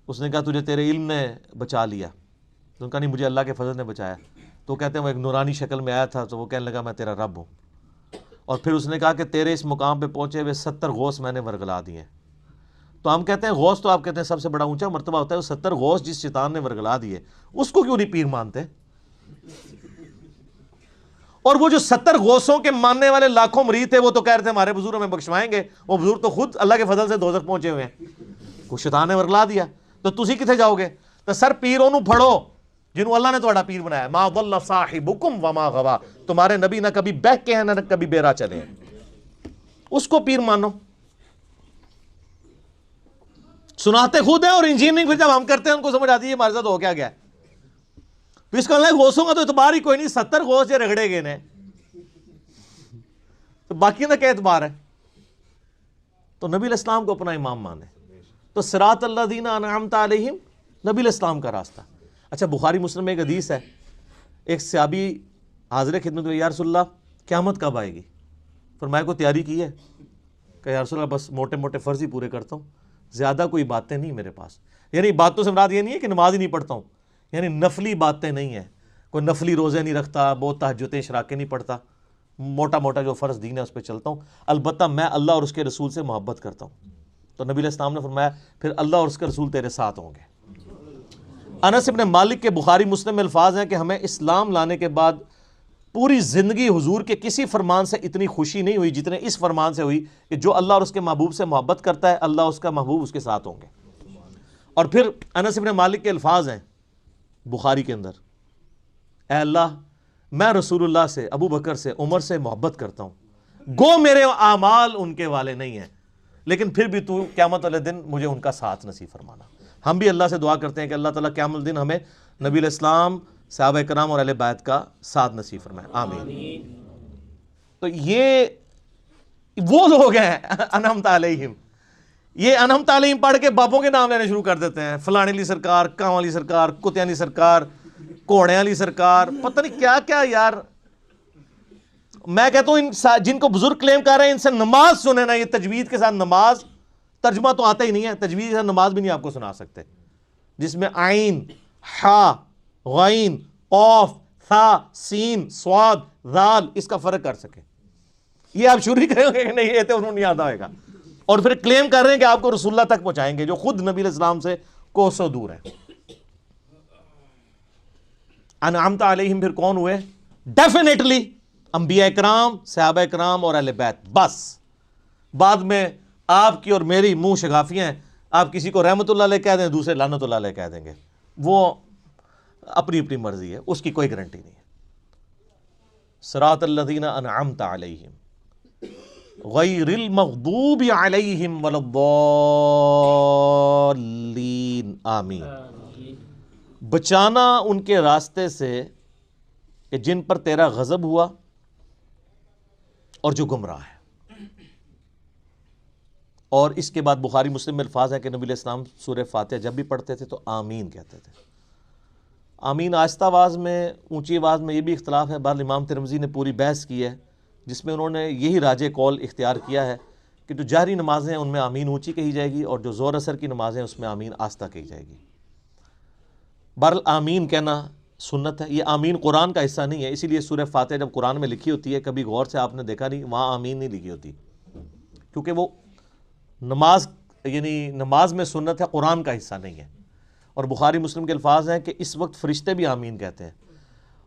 اس نے کہا تجھے تیرے علم نے بچا لیا. تو کہا نہیں مجھے اللہ کے فضل نے بچایا. تو کہتے ہیں وہ ایک نورانی شکل میں آیا تھا، تو وہ کہنے لگا میں تیرا رب ہوں. اور پھر اس نے کہا کہ تیرے اس مقام پہ پہنچے ہوئے 70 غوث میں نے ورگلا دیے. تو ہم کہتے ہیں غوث تو آپ کہتے ہیں سب سے بڑا اونچا مرتبہ ہوتا ہے، وہ 70 غوث جس شیطان نے ورگلا دیے اس کو کیوں نہیں پیر مانتے؟ اور وہ جو 70 غوثوں کے ماننے والے لاکھوں مرید تھے وہ تو کہہ رہے تھے ہمارے بزرگ ہمیں بخشوائیں گے، وہ بزرگ تو خود اللہ کے فضل سے دوزخ پہنچے ہوئے ہیں، کو شیطان نے ورگلا دیا، تو تسی کتنے جاؤ گے؟ تو سر پیر انہوں پڑھو جنہوں اللہ نے تہاڈا پیر بنایا، ما ضل صاحبکم وما غوا، تمہارے نبی نہ کبھی بہک کے ہیں نہ کبھی بیرا چلے ہیں، اس کو پیر مانو۔ سناتے خود ہیں اور انجینئرنگ پھر جب ہم کرتے ہیں ان کو سمجھ آتی ہے ہمارے ساتھ ہو کیا گیا ہے۔ تو اس کا غوثوں کا تو اعتبار ہی کوئی نہیں، 70 غوث جو رگڑے گئے نے تو باقی کا کیا اعتبار ہے؟ تو نبی علیہ السلام کو اپنا امام مانے۔ تو صراط الذین انعمت علیہم نبی علیہ السلام کا راستہ۔ اچھا بخاری مسلم میں ایک حدیث ہے، ایک صحابی حاضر خدمت میں، یا رسول اللہ قیامت کب آئے گی؟ فرمایا کو تیاری کی ہے؟ کہ یا رسول اللہ بس موٹے موٹے فرض ہی پورے کرتا ہوں، زیادہ کوئی باتیں نہیں میرے پاس۔ یعنی باتوں سے مراد یہ نہیں ہے کہ نماز ہی نہیں پڑھتا ہوں، یعنی نفلی باتیں نہیں ہیں، کوئی نفلی روزے نہیں رکھتا، بہت تہجدیں اشراقیں نہیں پڑھتا، موٹا موٹا جو فرض دین ہے اس پہ چلتا ہوں، البتہ میں اللہ اور اس کے رسول سے محبت کرتا ہوں۔ تو نبی علیہ السلام نے فرمایا پھر اللہ اور اس کے رسول تیرے ساتھ ہوں گے۔ انس ابن مالک کے بخاری مسلم میں الفاظ ہیں کہ ہمیں اسلام لانے کے بعد پوری زندگی حضور کے کسی فرمان سے اتنی خوشی نہیں ہوئی جتنے اس فرمان سے ہوئی کہ جو اللہ اور اس کے محبوب سے محبت کرتا ہے اللہ اس کا محبوب اس کے ساتھ ہوں گے۔ اور پھر انس ابن مالک کے الفاظ ہیں بخاری کے اندر، اے اللہ میں رسول اللہ سے، ابو بکر سے، عمر سے محبت کرتا ہوں، گو میرے اعمال ان کے والے نہیں ہیں، لیکن پھر بھی تو قیامت والے دن مجھے ان کا ساتھ نصیب فرمانا۔ ہم بھی اللہ سے دعا کرتے ہیں کہ اللہ تعالیٰ قیامت الدن ہمیں نبی علیہ السلام، صحابہ کرام اور اہل بیت کا ساتھ نصیب فرمائے، آمین۔ تو یہ وہ لوگ ہیں انعمت علیہم، یہ انعمت علیہم پڑھ کے باپوں کے نام لینے شروع کر دیتے ہیں، فلانے علی سرکار، کاں علی سرکار، کتیاں علی سرکار، کوڑے علی سرکار، پتہ نہیں کیا کیا یار۔ میں کہتا ہوں ان جن کو بزرگ کلیم کر رہے ہیں ان سے نماز سنیں نا، یہ تجوید کے ساتھ نماز، ترجمہ تو آتا ہی نہیں ہے، تجوید کے ساتھ نماز بھی نہیں آپ کو سنا سکتے، جس میں عین، حا، غین، قاف، ثا، سین، صاد، ذال اس کا فرق کر سکے۔ یہ آپ شروع ہی کریں گے کہ نہیں یہ تو انہوں نہیں آتا ہوئے گا، اور پھر کلیم کر رہے ہیں کہ آپ کو رسول اللہ تک پہنچائیں گے جو خود نبی علیہ السلام سے کوسوں دور ہے۔ انعمت علیہم پھر کون ہوئے؟ ڈیفینیٹلی انبیاء کرام، صحابہ کرام اور اہل بیت، بس بعد میں آپ کی اور میری منہ شگافیاں ہیں، آپ کسی کو رحمت اللہ علیہ کہہ دیں دوسرے لعنت اللہ علیہ کہہ دیں گے، وہ اپنی اپنی مرضی ہے، اس کی کوئی گارنٹی نہیں ہے۔ صراط الذین انعمت علیہم غیر المغضوب علیہم ولا الضالین، آمین۔ بچانا ان کے راستے سے کہ جن پر تیرا غضب ہوا اور جو گمراہ ہے۔ اور اس کے بعد بخاری مسلم میں الفاظ ہے کہ نبی علیہ السلام سورہ فاتحہ جب بھی پڑھتے تھے تو آمین کہتے تھے۔ آمین آہستہ آواز میں، اونچی آواز میں، یہ بھی اختلاف ہے، بعد امام ترمذی نے پوری بحث کی ہے جس میں انہوں نے یہی راجح قول اختیار کیا ہے کہ جو جہری نمازیں ہیں ان میں آمین اونچی کہی جائے گی، اور جو زور اثر کی نمازیں ہیں اس میں آمین آہستہ کہی جائے گی۔ بہرحال آمین کہنا سنت ہے، یہ آمین قرآن کا حصہ نہیں ہے، اسی لیے سورہ فاتحہ جب قرآن میں لکھی ہوتی ہے کبھی غور سے آپ نے دیکھا نہیں وہاں آمین نہیں لکھی ہوتی، کیونکہ وہ نماز یعنی نماز میں سنت ہے، قرآن کا حصہ نہیں ہے۔ اور بخاری مسلم کے الفاظ ہیں کہ اس وقت فرشتے بھی آمین کہتے ہیں،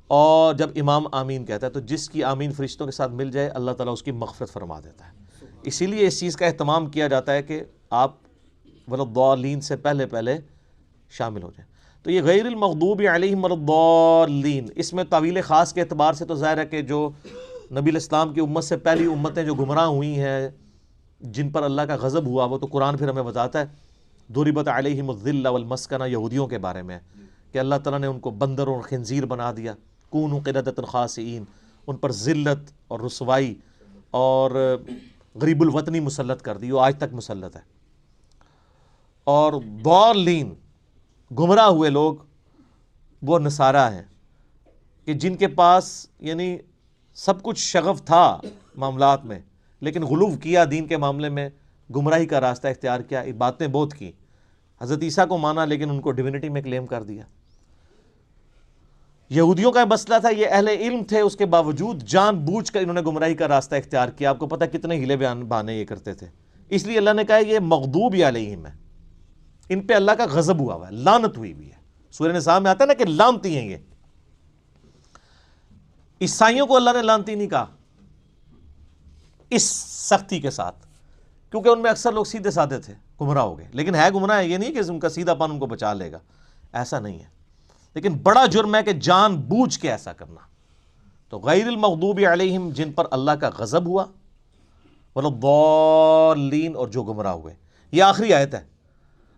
اور جب امام آمین کہتا ہے تو جس کی آمین فرشتوں کے ساتھ مل جائے اللہ تعالیٰ اس کی مغفرت فرما دیتا ہے۔ اسی لیے اس چیز کا اہتمام کیا جاتا ہے کہ آپ ولضالین سے پہلے پہلے شامل ہو جائیں۔ تو یہ غیر المغضوب علیہم ولا الضالین، اس میں تعویل خاص کے اعتبار سے تو ظاہر ہے کہ جو نبی علیہ السلام کی امت سے پہلی امتیں جو گمراہ ہوئی ہیں جن پر اللہ کا غضب ہوا، وہ تو قرآن پھر ہمیں بتاتا ہے ضربت علیہم الذلہ والمسکنہ، یہودیوں کے بارے میں کہ اللہ تعالیٰ نے ان کو بندر اور خنزیر بنا دیا، کونوا قردۃ خاسئین، ان پر ذلت اور رسوائی اور غریب الوطنی مسلط کر دی، وہ آج تک مسلط ہے۔ اور ضالین گمراہ ہوئے لوگ وہ نصارہ ہیں کہ جن کے پاس یعنی سب کچھ شغف تھا معاملات میں لیکن غلو کیا دین کے معاملے میں، گمراہی کا راستہ اختیار کیا، باتیں بہت کی، حضرت عیسیٰ کو مانا لیکن ان کو ڈیوینٹی میں کلیم کر دیا۔ یہودیوں کا مسئلہ تھا، یہ اہل علم تھے، اس کے باوجود جان بوجھ کر انہوں نے گمراہی کا راستہ اختیار کیا۔ آپ کو پتہ کتنے ہیلے بہانے یہ کرتے تھے، اس لیے اللہ نے کہا یہ مغضوب علیہم ہے، ان پہ اللہ کا غضب ہوا ہوا ہے، لعنت ہوئی بھی ہے۔ سورہ نساء میں آتا ہے نا کہ لعنتی ہیں یہ۔ عیسائیوں کو اللہ نے لعنتی نہیں کہا اس سختی کے ساتھ، کیونکہ ان میں اکثر لوگ سیدھے سادے تھے، گمراہ ہو گئے، لیکن ہے گمراہ ہے، یہ نہیں کہ ان کا سیدھا پن ان کو بچا لے گا، ایسا نہیں ہے، لیکن بڑا جرم ہے کہ جان بوجھ کے ایسا کرنا۔ تو غیر المغضوب علیہم، جن پر اللہ کا غضب ہوا، وَلَضَّالِّينَ، اور جو گمراہ ہوئے۔ یہ آخری آیت ہے۔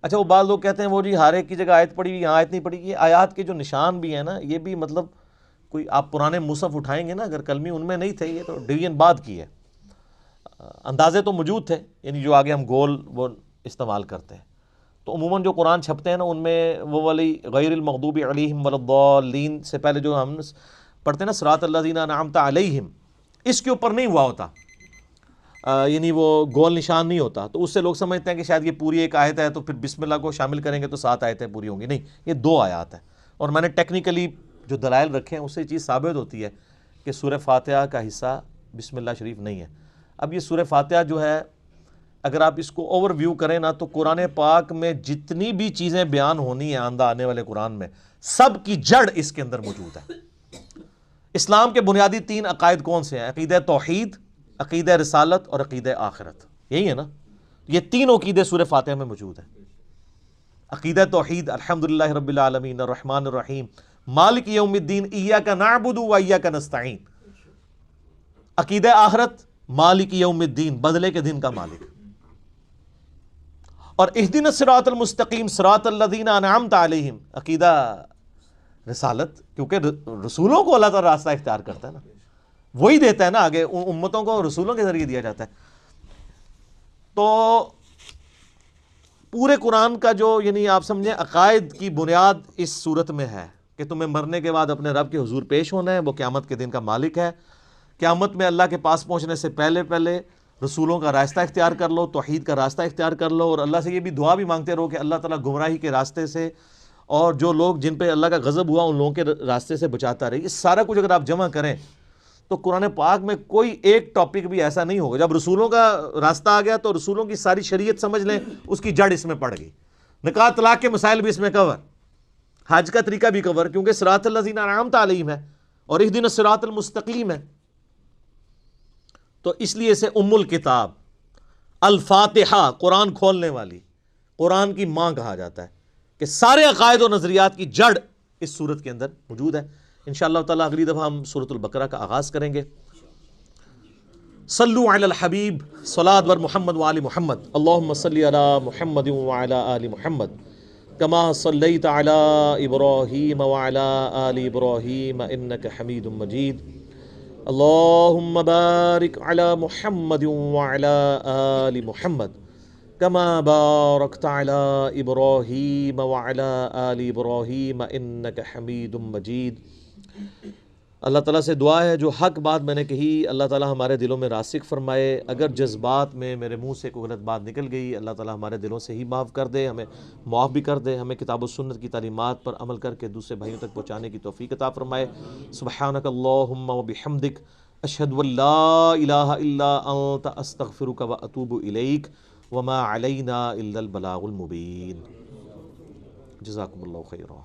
اچھا وہ بعض لوگ کہتے ہیں وہ جی ہر ایک کی جگہ آیت پڑھی ہوئی، یہاں آیت نہیں پڑھی۔ یہ آیات کے جو نشان بھی ہیں نا، یہ بھی مطلب کوئی آپ پرانے مصحف اٹھائیں گے نا، اگر کلمی ان میں نہیں تھے، یہ تو ڈویژن بعد کی ہے، اندازے تو موجود تھے، یعنی جو آگے ہم گول وہ استعمال کرتے ہیں۔ تو عموماً جو قرآن چھپتے ہیں نا، ان میں وہ والی غیر المغضوب علیہم ولا سے پہلے جو ہم پڑھتے ہیں نا صراط الذین انعمت علیہم، اس کے اوپر نہیں ہوا ہوتا، یعنی وہ گول نشان نہیں ہوتا، تو اس سے لوگ سمجھتے ہیں کہ شاید یہ پوری ایک آیت ہے، تو پھر بسم اللہ کو شامل کریں گے تو 7 آیتیں پوری ہوں گی۔ نہیں، یہ 2 آیات ہیں، اور میں نے ٹیکنیکلی جو دلائل رکھے ہیں اس سے یہ چیز ثابت ہوتی ہے کہ سورہ فاتحہ کا حصہ بسم اللہ شریف نہیں ہے۔ اب یہ سورہ فاتحہ جو ہے، اگر آپ اس کو اوور ویو کریں نا، تو قرآن پاک میں جتنی بھی چیزیں بیان ہونی ہیں آئندہ آنے والے قرآن میں، سب کی جڑ اس کے اندر موجود ہے۔ اسلام کے بنیادی 3 عقائد کون سے ہیں؟ عقیدہ توحید، عقیدہ رسالت اور عقیدہ آخرت، یہی ہے نا؟ یہ 3 عقیدے سورہ فاتحہ میں موجود ہیں۔ عقیدہ توحید، الحمدللہ رب العالمین الرحمن الرحیم مالک یوم الدین ایاک نعبد و ایاک نستعین۔ عقیدہ آخرت، مالک یوم الدین، بدلے کے دن کا مالک، اور اہدنا الصراط المستقیم صراط الذین انعمت علیہم۔ عقیدہ رسالت، کیونکہ رسولوں کو اللہ تعالیٰ راستہ اختیار کرتا ہے نا، وہی دیتا ہے نا آگے، امتوں کو رسولوں کے ذریعے دیا جاتا ہے۔ تو پورے قرآن کا جو یعنی آپ سمجھیں عقائد کی بنیاد اس صورت میں ہے کہ تمہیں مرنے کے بعد اپنے رب کے حضور پیش ہونا ہے، وہ قیامت کے دن کا مالک ہے۔ قیامت میں اللہ کے پاس پہنچنے سے پہلے رسولوں کا راستہ اختیار کر لو، توحید کا راستہ اختیار کر لو، اور اللہ سے یہ بھی دعا بھی مانگتے رہو کہ اللہ تعالیٰ گمراہی کے راستے سے اور جو لوگ جن پہ اللہ کا غضب ہوا ان لوگوں کے راستے سے بچاتا رہے۔ یہ سارا کچھ اگر آپ جمع کریں تو قرآن پاک میں کوئی ایک ٹاپک بھی ایسا نہیں ہوگا۔ جب رسولوں کا راستہ آ گیا تو رسولوں کی ساری شریعت سمجھ لیں، اس کی جڑ اس میں پڑ گئی۔ نکاح طلاق کے مسائل بھی اس میں کور، حج کا طریقہ بھی کور، کیونکہ صراط الذین انعمت علیہم ہے اور اہدنا الصراط المستقیم ہے۔ تو اس لیے اسے ام الکتاب، الفاتحہ، قرآن کھولنے والی، قرآن کی ماں کہا جاتا ہے، کہ سارے عقائد و نظریات کی جڑ اس صورت کے اندر موجود ہے۔ انشاءاللہ تعالیٰ اگلی دفعہ ہم سورۃ البقرہ کا آغاز کریں گے۔ صلو علی الحبیب، صلاۃ بر محمد وآل محمد، اللہم صلی علی محمد وعلی آل محمد کما صلیت علی ابراہیم وعلی آل ابراہیم انک حمید مجید، اللہم بارک علی محمد وعلی آل محمد کما بارکت علی ابراہیم وعلی آل ابراہیم انک حمید مجید۔ اللہ تعالیٰ سے دعا ہے جو حق بات میں نے کہی اللہ تعالیٰ ہمارے دلوں میں راسخ فرمائے، اگر جذبات میں میرے منہ سے کوئی غلط بات نکل گئی اللہ تعالیٰ ہمارے دلوں سے ہی معاف کر دے، ہمیں معاف بھی کر دے، ہمیں کتاب و سنت کی تعلیمات پر عمل کر کے دوسرے بھائیوں تک پہنچانے کی توفیق عطا فرمائے۔ سبحانک اللہم و بحمدک، اشہد ان لا الہ الا انت، استغفرک و اتوب الیک، وما علینا الا البلاغ المبین۔ جزاکم اللہ خیرا۔